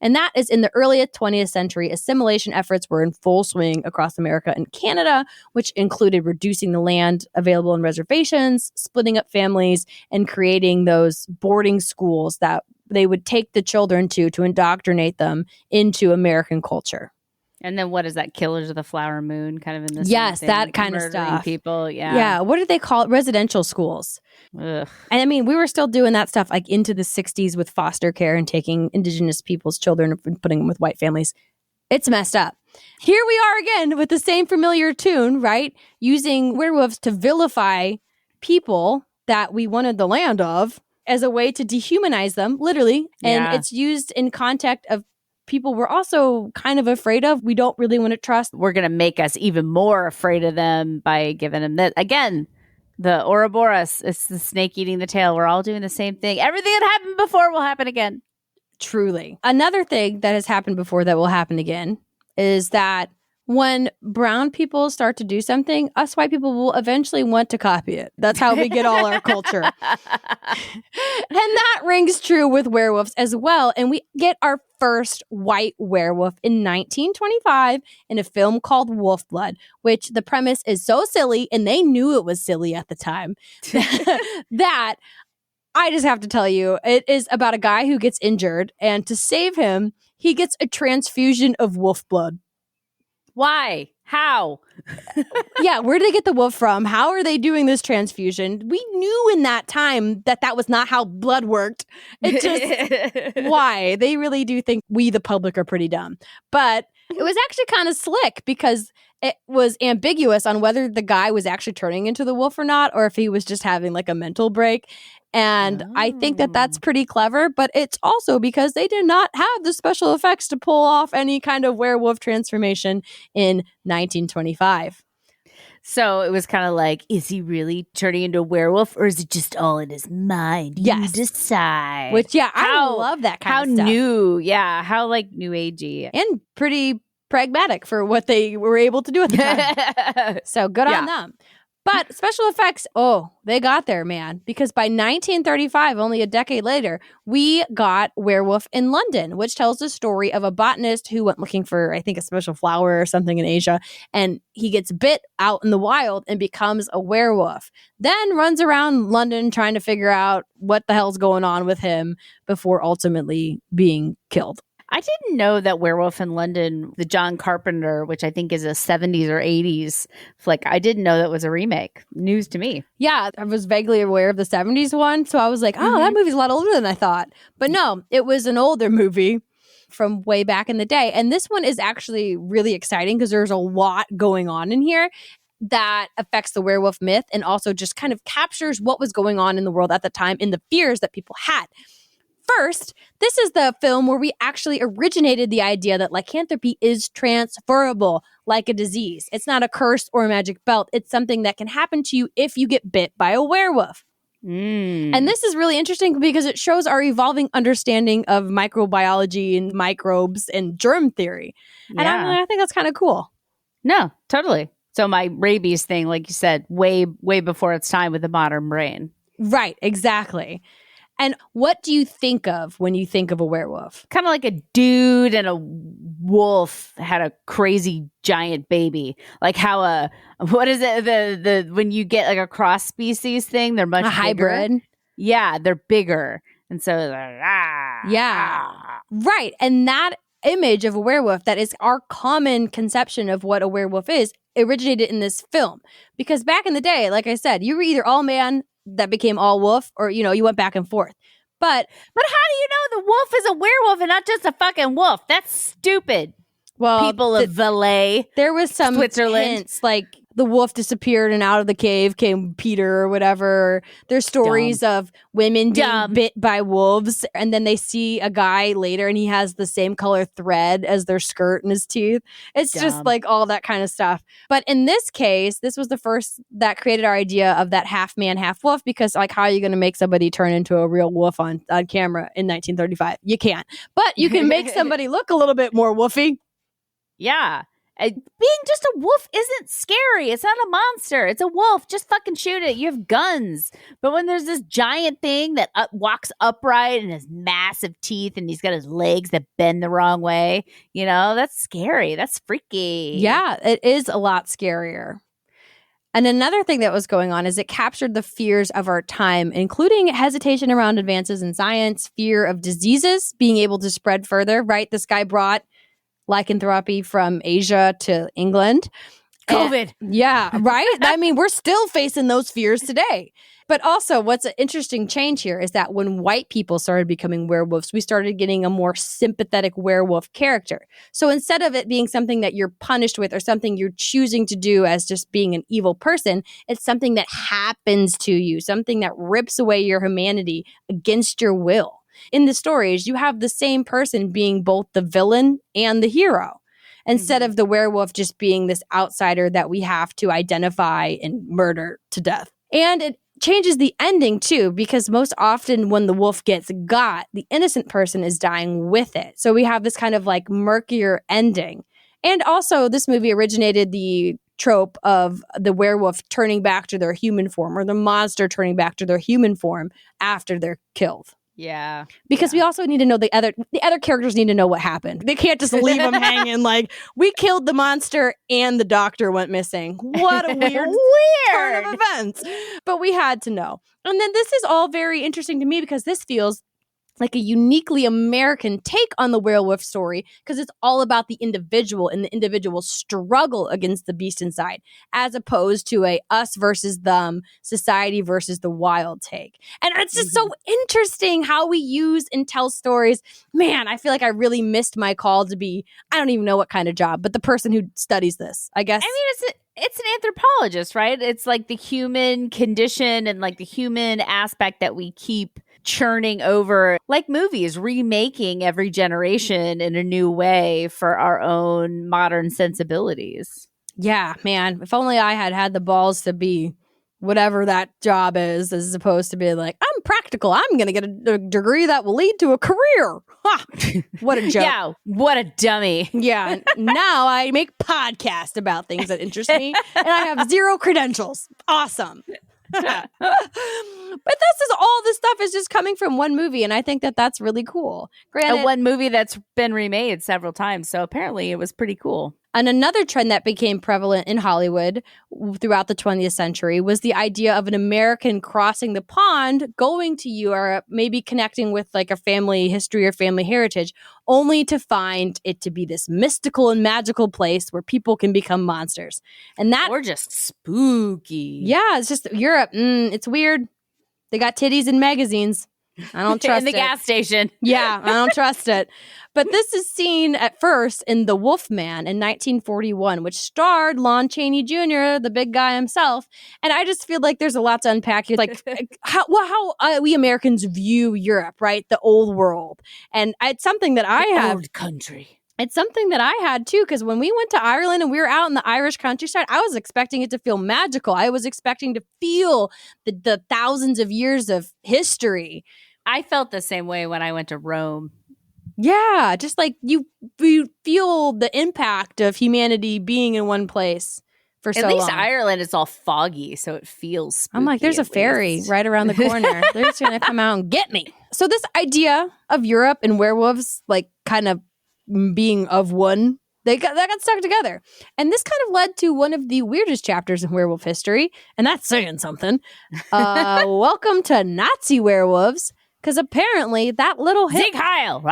And that is in the early 20th century, assimilation efforts were in full swing across America and Canada, which included reducing the land available in reservations, splitting up families, and creating those boarding schools that they would take the children to indoctrinate them into American culture. And then what is that? Killers of the Flower Moon, kind of in this. Yes, that kind of stuff. People, yeah. Yeah. What did they call it? Residential schools. Ugh. And I mean, we were still doing that stuff like into the 60s with foster care and taking indigenous people's children and putting them with white families. It's messed up. Here we are again with the same familiar tune, right? Using werewolves to vilify people that we wanted the land of as a way to dehumanize them, literally. And it's used in context of people we're also kind of afraid of. We don't really want to trust. We're going to make us even more afraid of them by giving them that. Again, the Ouroboros, it's the snake eating the tail. We're all doing the same thing. Everything that happened before will happen again. Truly. Another thing that has happened before that will happen again is that when brown people start to do something, us white people will eventually want to copy it. That's how we get all our culture. And that rings true with werewolves as well. And we get our first white werewolf in 1925 in a film called Wolfblood, which the premise is so silly, and they knew it was silly at the time, that I just have to tell you, it is about a guy who gets injured, and to save him, he gets a transfusion of wolf blood. Why? How? Yeah, where did they get the wolf from? How are they doing this transfusion? We knew in that time that was not how blood worked. It just, why? They really do think we, the public, are pretty dumb. But it was actually kind of slick because it was ambiguous on whether the guy was actually turning into the wolf or not, or if he was just having like a mental break. And I think that that's pretty clever, but it's also because they did not have the special effects to pull off any kind of werewolf transformation in 1925. So it was kind of like, is he really turning into a werewolf, or is it just all in his mind? Yes. You decide. Which, I love that kind of stuff. How new, how like new agey. And pretty pragmatic for what they were able to do at the time. So good on them. But special effects, they got there, man. Because by 1935, only a decade later, we got Werewolf in London, which tells the story of a botanist who went looking for, I think, a special flower or something in Asia. And he gets bit out in the wild and becomes a werewolf. Then runs around London trying to figure out what the hell's going on with him before ultimately being killed. I didn't know that Werewolf in London, the John Carpenter, which I think is a 70s or 80s flick, I didn't know that was a remake. News to me. Yeah, I was vaguely aware of the 70s one, so I was like, that movie's a lot older than I thought. But no, it was an older movie from way back in the day. And this one is actually really exciting because there's a lot going on in here that affects the werewolf myth and also just kind of captures what was going on in the world at the time and the fears that people had. First, this is the film where we actually originated the idea that lycanthropy is transferable like a disease. It's not a curse or a magic belt. It's something that can happen to you if you get bit by a werewolf. And this is really interesting because it shows our evolving understanding of microbiology and microbes and germ theory. And I think that's kind of cool. No, totally. So my rabies thing, like you said, way before its time with the modern brain. Right, exactly. And what do you think of when you think of a werewolf? Kind of like a dude and a wolf had a crazy giant baby. Like how what is it? The when you get like a cross species thing, they're much a bigger. Hybrid. Yeah, they're bigger. And so right. And that image of a werewolf, that is our common conception of what a werewolf is, originated in this film. Because back in the day, like I said, you were either all man that became all wolf, or you went back and forth. But how do you know the wolf is a werewolf and not just a fucking wolf? That's stupid. Well, people of Valais, there was some Switzerland hints, like the wolf disappeared and out of the cave came Peter or whatever. There's stories of women being bit by wolves, and then they see a guy later and he has the same color thread as their skirt in his teeth. It's just like all that kind of stuff. But in this case, this was the first that created our idea of that half man, half wolf, because like, how are you going to make somebody turn into a real wolf on camera in 1935? You can't. But you can make somebody look a little bit more woofy. Yeah. Being just a wolf isn't scary. It's not a monster. It's a wolf. Just fucking shoot it. You have guns. But when there's this giant thing that walks upright and has massive teeth and he's got his legs that bend the wrong way, that's scary. That's freaky. Yeah, it is a lot scarier. And another thing that was going on is it captured the fears of our time, including hesitation around advances in science, fear of diseases being able to spread further, right? This guy brought lycanthropy from Asia to England. COVID. Yeah, right? I mean, we're still facing those fears today. But also, what's an interesting change here is that when white people started becoming werewolves, we started getting a more sympathetic werewolf character. So instead of it being something that you're punished with or something you're choosing to do as just being an evil person, it's something that happens to you, something that rips away your humanity against your will. In the stories, you have the same person being both the villain and the hero, instead of the werewolf just being this outsider that we have to identify and murder to death. And it changes the ending too, because most often when the wolf gets got, the innocent person is dying with it. So we have this kind of like murkier ending. And also, this movie originated the trope of the werewolf turning back to their human form, or the monster turning back to their human form after they're killed. Yeah. Because we also need to know the other characters need to know what happened. They can't just leave them hanging like, we killed the monster and the doctor went missing. What a weird turn of events. But we had to know. And then this is all very interesting to me because this feels like a uniquely American take on the werewolf story, because it's all about the individual and the individual's struggle against the beast inside, as opposed to a us versus them, society versus the wild take. And it's just so interesting how we use and tell stories. Man, I feel like I really missed my call to be, I don't even know what kind of job, but the person who studies this, I guess. I mean, it's an anthropologist, right? It's like the human condition and like the human aspect that we keep churning over, like movies, remaking every generation in a new way for our own modern sensibilities. Yeah, man. If only I had the balls to be whatever that job is, as opposed to be like, I'm practical. I'm going to get a degree that will lead to a career. Ha! What a joke. Yeah, what a dummy. Yeah. Now I make podcasts about things that interest me, and I have 0 credentials. Awesome. But all this stuff is just coming from one movie, and I think that that's really cool. Granted, One movie that's been remade several times, so apparently it was pretty cool. and another trend that became prevalent in Hollywood throughout the 20th century was the idea of an American crossing the pond, going to Europe, maybe connecting with like a family history or family heritage, only to find it to be this mystical and magical place where people can become monsters. And that, Or just spooky. yeah, it's just Europe. It's weird. They got titties in magazines. I don't trust in the it. gas station. Yeah, I don't trust it. But this is seen at first in The Wolf Man in 1941, which starred Lon Chaney Jr., the big guy himself. And I just feel like there's a lot to unpack here. Like how we Americans view Europe, right? The old world. And it's something that I have. Old country. It's something that I had too, because when we went to Ireland and we were out in the Irish countryside, I was expecting it to feel magical. I was expecting to feel the thousands of years of history. I felt the same way when I went to Rome. Yeah, just like you feel the impact of humanity being in one place for so long. At least Ireland is all foggy, so it feels spooky. I'm like, there's a ferry right around the corner. They're just going to come out and get me. So this idea of Europe and werewolves, like kind of being of one, that got stuck together. And this kind of led to one of the weirdest chapters in werewolf history, and that's saying something. Welcome to Nazi werewolves, because apparently that little Sieg Heil!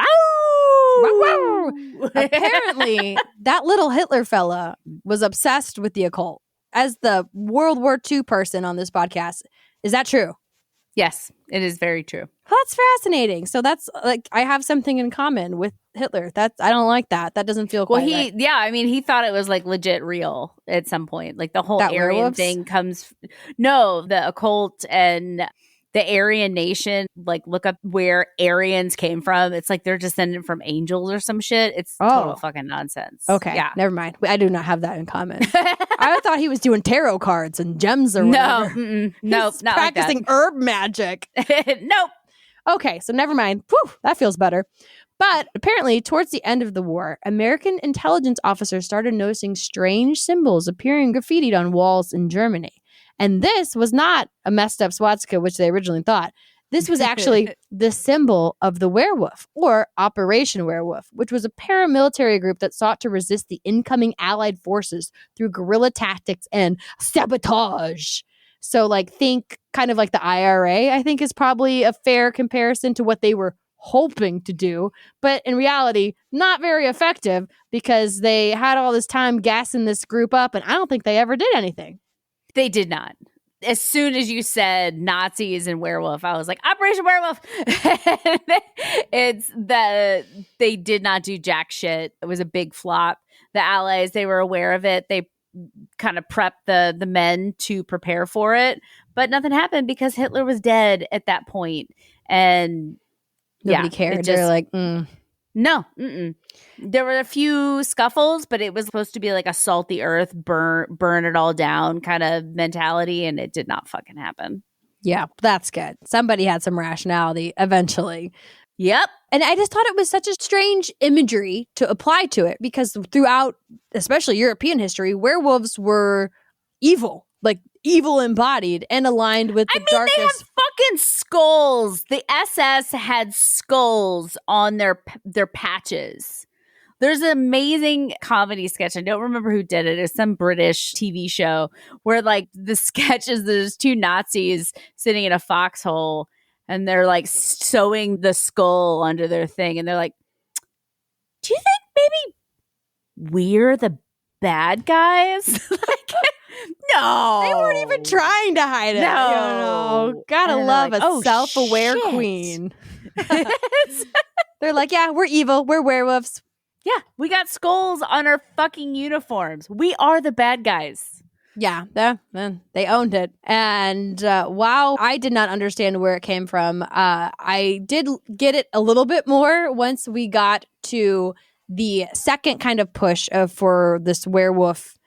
Apparently that little Hitler fella was obsessed with the occult. As the World War II person on this podcast, is that true? Yes, it is very true. Well, that's fascinating. So that's like, I have something in common with Hitler. I don't like that. That doesn't feel quite right. Yeah, I mean, he thought it was like legit real at some point. Like the whole That Aryan werewolves? thing comes. No, the occult and the Aryan nation. Like, look up where Aryans came from. It's like they're descended from angels or some shit. It's total fucking nonsense. Okay, yeah, never mind. I do not have that in common. I thought he was doing tarot cards and gems or whatever. Nope, He's not practicing like herb magic. that. Nope. Okay, so never mind. Whew, that feels better. But apparently, towards the end of the war, American intelligence officers started noticing strange symbols appearing graffitied on walls in Germany. And this was not a messed up swastika, which they originally thought. This was actually the symbol of the werewolf, or Operation Werewolf, which was a paramilitary group that sought to resist the incoming Allied forces through guerrilla tactics and sabotage. So, like, think kind of like the IRA, I think is probably a fair comparison to what they were hoping to do. But in reality, not very effective, because they had all this time gassing this group up, and I don't think they ever did anything. They did not. As soon as you said Nazis and werewolf, I was like, Operation Werewolf. It's that they did not do jack shit. It was a big flop. The Allies, they were aware of it. They kind of prepped the men to prepare for it, but nothing happened because Hitler was dead at that point, and Nobody cared. They're like, no. There were a few scuffles, but it was supposed to be like a salt the earth, burn it all down kind of mentality, and it did not fucking happen. Yeah, that's good. Somebody had some rationality eventually. Yep. And I just thought it was such a strange imagery to apply to it, because throughout, especially European history, werewolves were evil, like evil embodied and aligned with the darkest. They have fucking skulls. The SS had skulls on their patches. There's an amazing comedy sketch. I don't remember who did it. It's some British TV show where, like, the sketch is there's two Nazis sitting in a foxhole, and they're like sewing the skull under their thing, and they're like, "Do you think maybe we're the bad guys?" Like, no, They weren't even trying to hide it. No. Gotta And love like, a oh, self-aware shit. queen. They're like, yeah, we're evil. We're werewolves. Yeah, we got skulls on our fucking uniforms. We are the bad guys. Yeah, they owned it. And while I did not understand where it came from, I did get it a little bit more once we got to the second kind of push for this werewolf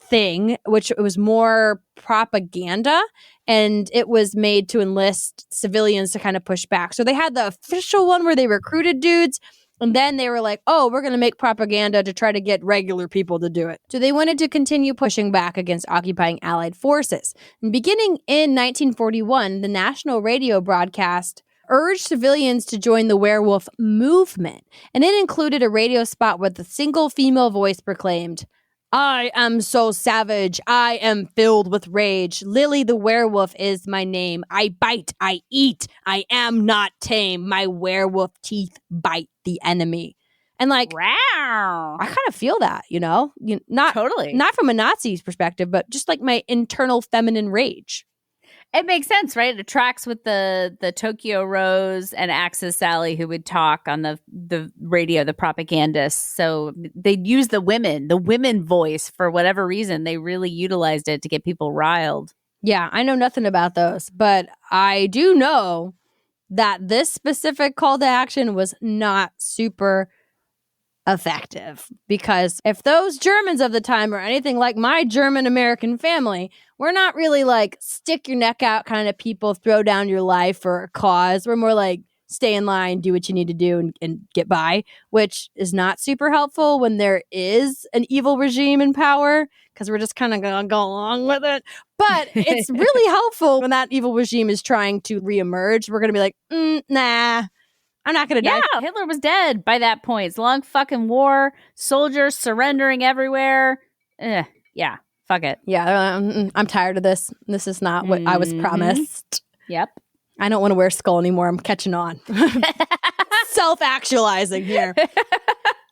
thing, which it was more propaganda, and it was made to enlist civilians to kind of push back. So they had the official one where they recruited dudes, and then they were like, oh, we're going to make propaganda to try to get regular people to do it. So they wanted to continue pushing back against occupying Allied forces. And beginning in 1941, the national radio broadcast urged civilians to join the werewolf movement. And it included a radio spot with a single female voice proclaimed, I am so savage. I am filled with rage. Lily the werewolf is my name. I bite. I eat. I am not tame. My werewolf teeth bite the enemy. And like, Wow. I kind of feel that, not Totally. not from a Nazi's perspective, but just like my internal feminine rage. It makes sense, right? It tracks with the Tokyo Rose and Axis Sally who would talk on the radio, the propagandists. So they'd use the women voice for whatever reason. They really utilized it to get people riled. Yeah, I know nothing about those, but I do know that this specific call to action was not super effective, because if those Germans of the time are anything like my German American family, we're not really like stick your neck out kind of people, throw down your life for a cause. We're more like stay in line, do what you need to do, and get by, which is not super helpful when there is an evil regime in power, because we're just kind of going to go along with it. But it's really helpful when that evil regime is trying to reemerge. We're going to be like, nah, I'm not going to die. Yeah, Hitler was dead by that point. It's a long fucking war. Soldiers surrendering everywhere. Yeah, fuck it. Yeah, I'm tired of this. This is not what I was promised. Yep. I don't want to wear skull anymore. I'm catching on. Self-actualizing here.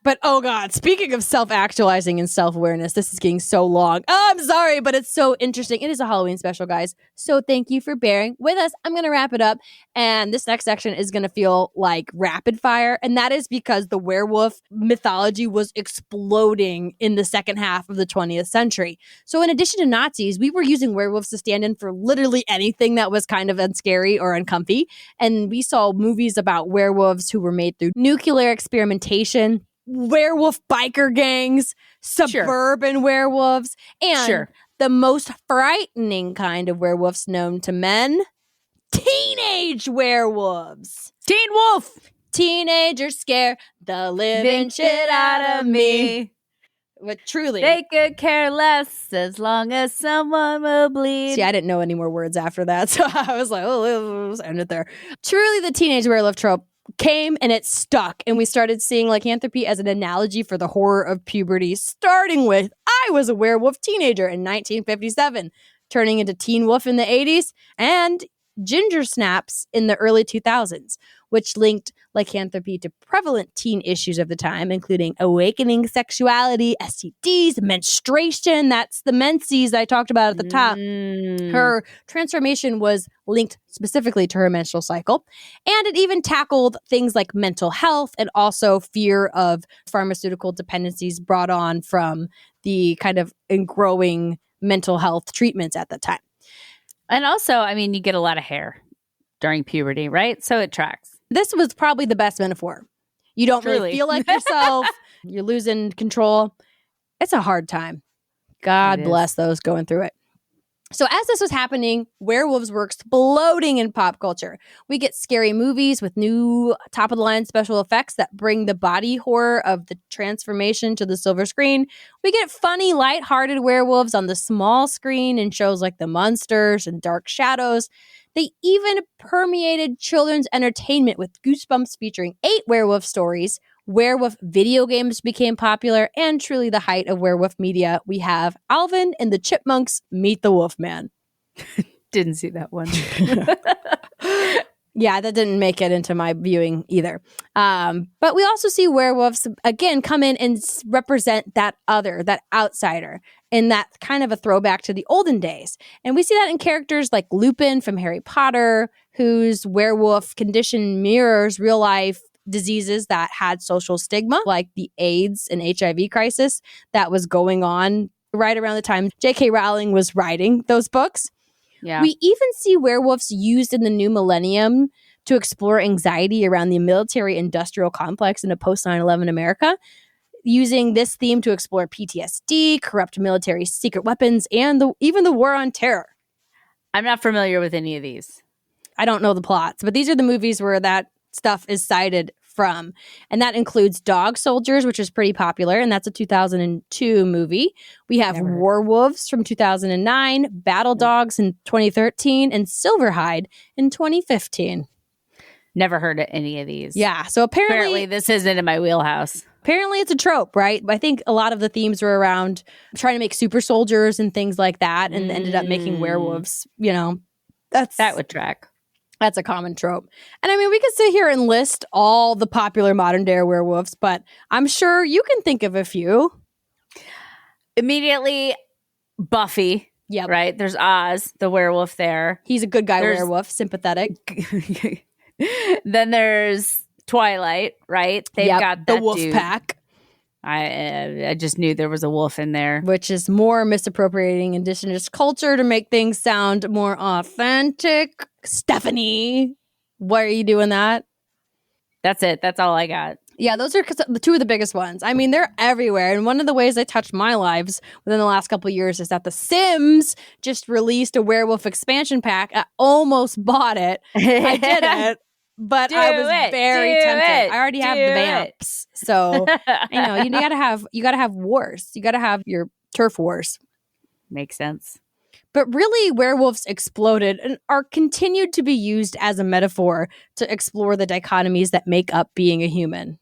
But oh God, speaking of self-actualizing and self-awareness, this is getting so long. Oh, I'm sorry, but it's so interesting. It is a Halloween special, guys. So thank you for bearing with us. I'm going to wrap it up. And this next section is going to feel like rapid fire. And that is because the werewolf mythology was exploding in the second half of the 20th century. So in addition to Nazis, we were using werewolves to stand in for literally anything that was kind of unscary or uncomfy. And we saw movies about werewolves who were made through nuclear experimentation, werewolf biker gangs, suburban werewolves, and the most frightening kind of werewolves known to men, teenage werewolves. Teen Wolf! Teenagers scare the living shit out of me. But truly, they could care less as long as someone will bleed. See, I didn't know any more words after that, so I was like, oh, let's end it there. Truly, the teenage werewolf trope came and it stuck, and we started seeing lycanthropy as an analogy for the horror of puberty, starting with I was a werewolf teenager in 1957, turning into Teen Wolf in the 80s, and Ginger Snaps in the early 2000s, which linked lycanthropy to prevalent teen issues of the time, including awakening sexuality, STDs, menstruation. That's the menses I talked about at the top. Her transformation was linked specifically to her menstrual cycle. And it even tackled things like mental health and also fear of pharmaceutical dependencies brought on from the kind of growing mental health treatments at the time. And also, I mean, you get a lot of hair during puberty, right? So it tracks. This was probably the best metaphor. You don't really feel like yourself. You're losing control. It's a hard time. God bless those going through it. So as this was happening, werewolves were exploding in pop culture. We get scary movies with new top-of-the-line special effects that bring the body horror of the transformation to the silver screen. We get funny, lighthearted werewolves on the small screen in shows like The Munsters and Dark Shadows. They even permeated children's entertainment with Goosebumps featuring 8 werewolf stories. Werewolf video games became popular, and truly the height of werewolf media. We have Alvin and the Chipmunks Meet the Wolfman. Didn't see that one. Yeah, that didn't make it into my viewing either. But we also see werewolves, again, come in and represent that other, that outsider, and that kind of a throwback to the olden days. And we see that in characters like Lupin from Harry Potter, whose werewolf condition mirrors real life diseases that had social stigma, like the AIDS and HIV crisis that was going on right around the time J.K. Rowling was writing those books. Yeah. We even see werewolves used in the new millennium to explore anxiety around the military-industrial complex in a post-9/11 America, using this theme to explore PTSD, corrupt military secret weapons, and even the war on terror. I'm not familiar with any of these. I don't know the plots, but these are the movies where that stuff is cited from. And that includes Dog Soldiers, which is pretty popular, and that's a 2002 movie. We have Werewolves from 2009, Battle Dogs in 2013, and Silverhide in 2015. Never heard of any of these. Yeah, so apparently this isn't in my wheelhouse. Apparently it's a trope, right? I think a lot of the themes were around trying to make super soldiers and things like that, and ended up making werewolves. That would track. That's a common trope. And I mean, we could sit here and list all the popular modern day werewolves, but I'm sure you can think of a few. Immediately, Buffy. Yep. Right? There's Oz, the werewolf there. He's a good guy werewolf, sympathetic. Then there's Twilight, right? They've got that the wolf dude. pack. I just knew there was a wolf in there. Which is more misappropriating indigenous culture to make things sound more authentic. Stephanie, why are you doing that? That's it. That's all I got. Yeah, those are the two of the biggest ones. I mean, they're everywhere. And one of the ways they touched my lives within the last couple of years is that The Sims just released a werewolf expansion pack. I almost bought it. I didn't. But I was very tempted. I already have the vamps. So, you gotta have wars. You gotta have your turf wars. Makes sense. But really, werewolves exploded and are continued to be used as a metaphor to explore the dichotomies that make up being a human.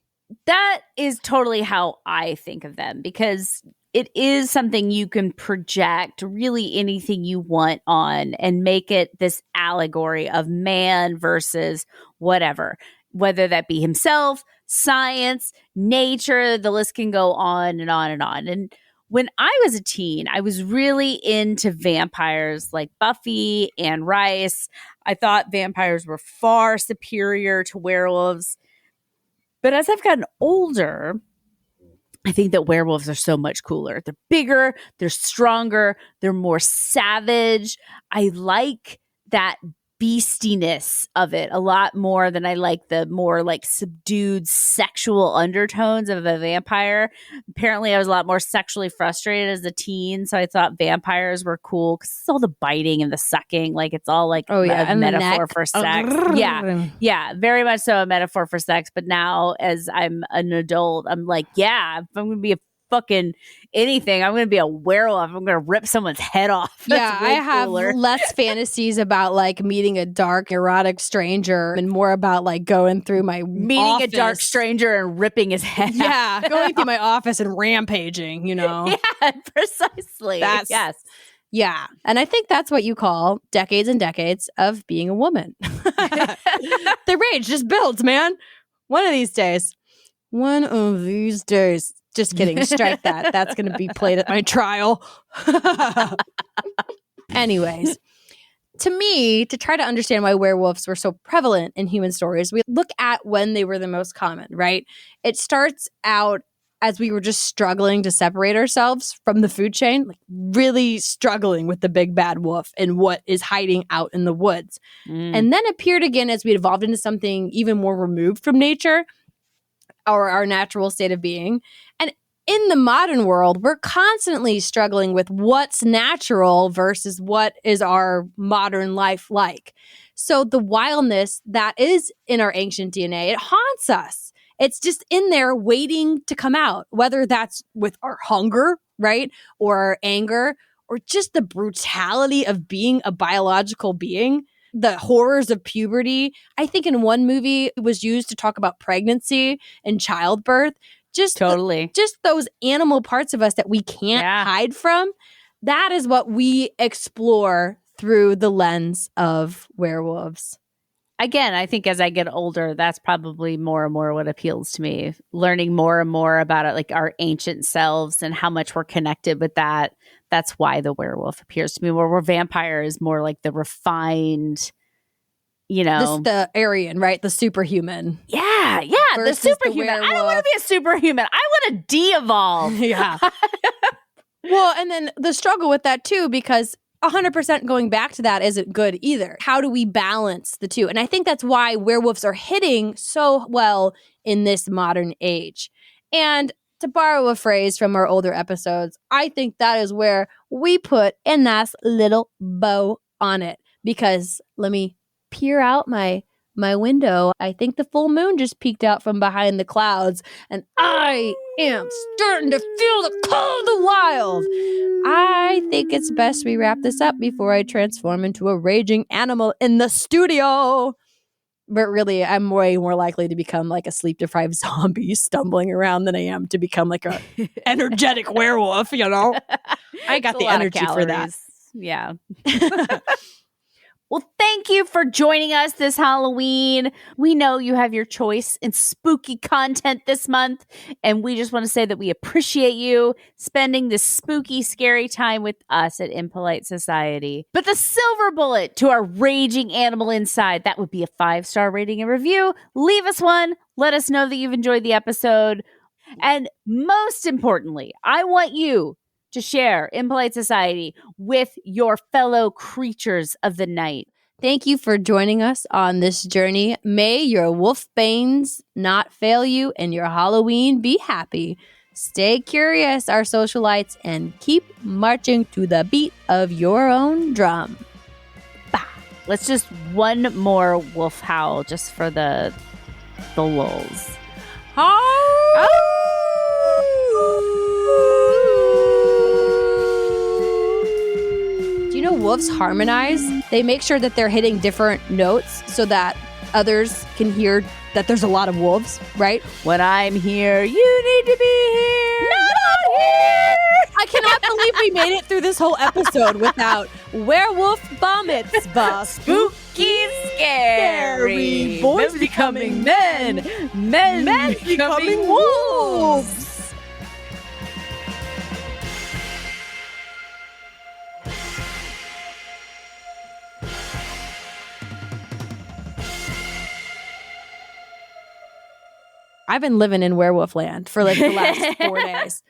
That is totally how I think of them, because it is something you can project really anything you want on and make it this allegory of man versus whatever, whether that be himself, science, nature, the list can go on and on and on. And when I was a teen, I was really into vampires like Buffy and Rice. I thought vampires were far superior to werewolves. But as I've gotten older, I think that werewolves are so much cooler. They're bigger, they're stronger, they're more savage. I like that beastiness of it a lot more than I like the more like subdued sexual undertones of a vampire. Apparently I was a lot more sexually frustrated as a teen, so I thought vampires were cool because it's all the biting and the sucking, like it's all like a metaphor for sex. Yeah, very much so a metaphor for sex. But now as I'm an adult, I'm like, yeah, if I'm gonna be a fucking anything, I'm gonna be a werewolf. I'm gonna rip someone's head off. That's I have less fantasies about like meeting a dark erotic stranger and more about like going through my meeting a dark stranger and ripping his head off. Going through my office and rampaging, Yeah, precisely. Yeah. And I think that's what you call decades and decades of being a woman. The rage just builds, man. One of these days. Just kidding. Strike that. That's going to be played at my trial. Anyways, to me, to try to understand why werewolves were so prevalent in human stories, we look at when they were the most common, right? It starts out as we were just struggling to separate ourselves from the food chain, like really struggling with the big bad wolf and what is hiding out in the woods. And then appeared again as we evolved into something even more removed from nature, or our natural state of being. And in the modern world, we're constantly struggling with what's natural versus what is our modern life like. So the wildness that is in our ancient DNA, it haunts us. It's just in there waiting to come out, whether that's with our hunger, right? Or our anger, or just the brutality of being a biological being. The horrors of puberty. I think in one movie it was used to talk about pregnancy and childbirth. Just just those animal parts of us that we can't hide from. That is what we explore through the lens of werewolves. Again, I think as I get older, that's probably more and more what appeals to me. Learning more and more about it, like our ancient selves and how much we're connected with that. That's why the werewolf appears to me. Where vampire is more like the refined, the Aryan, right? The superhuman. Yeah. The superhuman. I don't want to be a superhuman. I want to de-evolve. Yeah. Well, and then the struggle with that too, because 100% going back to that isn't good either. How do we balance the two? And I think that's why werewolves are hitting so well in this modern age. And to borrow a phrase from our older episodes, I think that is where we put a nice little bow on it. Because let me peer out my window. I think the full moon just peeked out from behind the clouds, and I am starting to feel the call of the wild. I think it's best we wrap this up before I transform into a raging animal in the studio. But really, I'm way more likely to become like a sleep-deprived zombie stumbling around than I am to become like a energetic werewolf, you know? I got the energy for that. Yeah. Well, thank you for joining us this Halloween. We know you have your choice in spooky content this month, and we just want to say that we appreciate you spending this spooky, scary time with us at Impolite Society. But the silver bullet to our raging animal inside, that would be a 5-star rating and review. Leave us one. Let us know that you've enjoyed the episode. And most importantly, I want you to share Impolite Society with your fellow creatures of the night. Thank you for joining us on this journey. May your wolf banes not fail you and your Halloween be happy. Stay curious, our socialites, and keep marching to the beat of your own drum. Bah. Let's just one more wolf howl just for the lulls. Do you know wolves harmonize? They make sure that they're hitting different notes so that others can hear that there's a lot of wolves, right? When I'm here, you need to be here. Not here! I cannot believe we made it through this whole episode without werewolf bar mitzvah. Spooky, scary. Boys becoming men. Men becoming wolves. I've been living in werewolf land for like the last 4 days.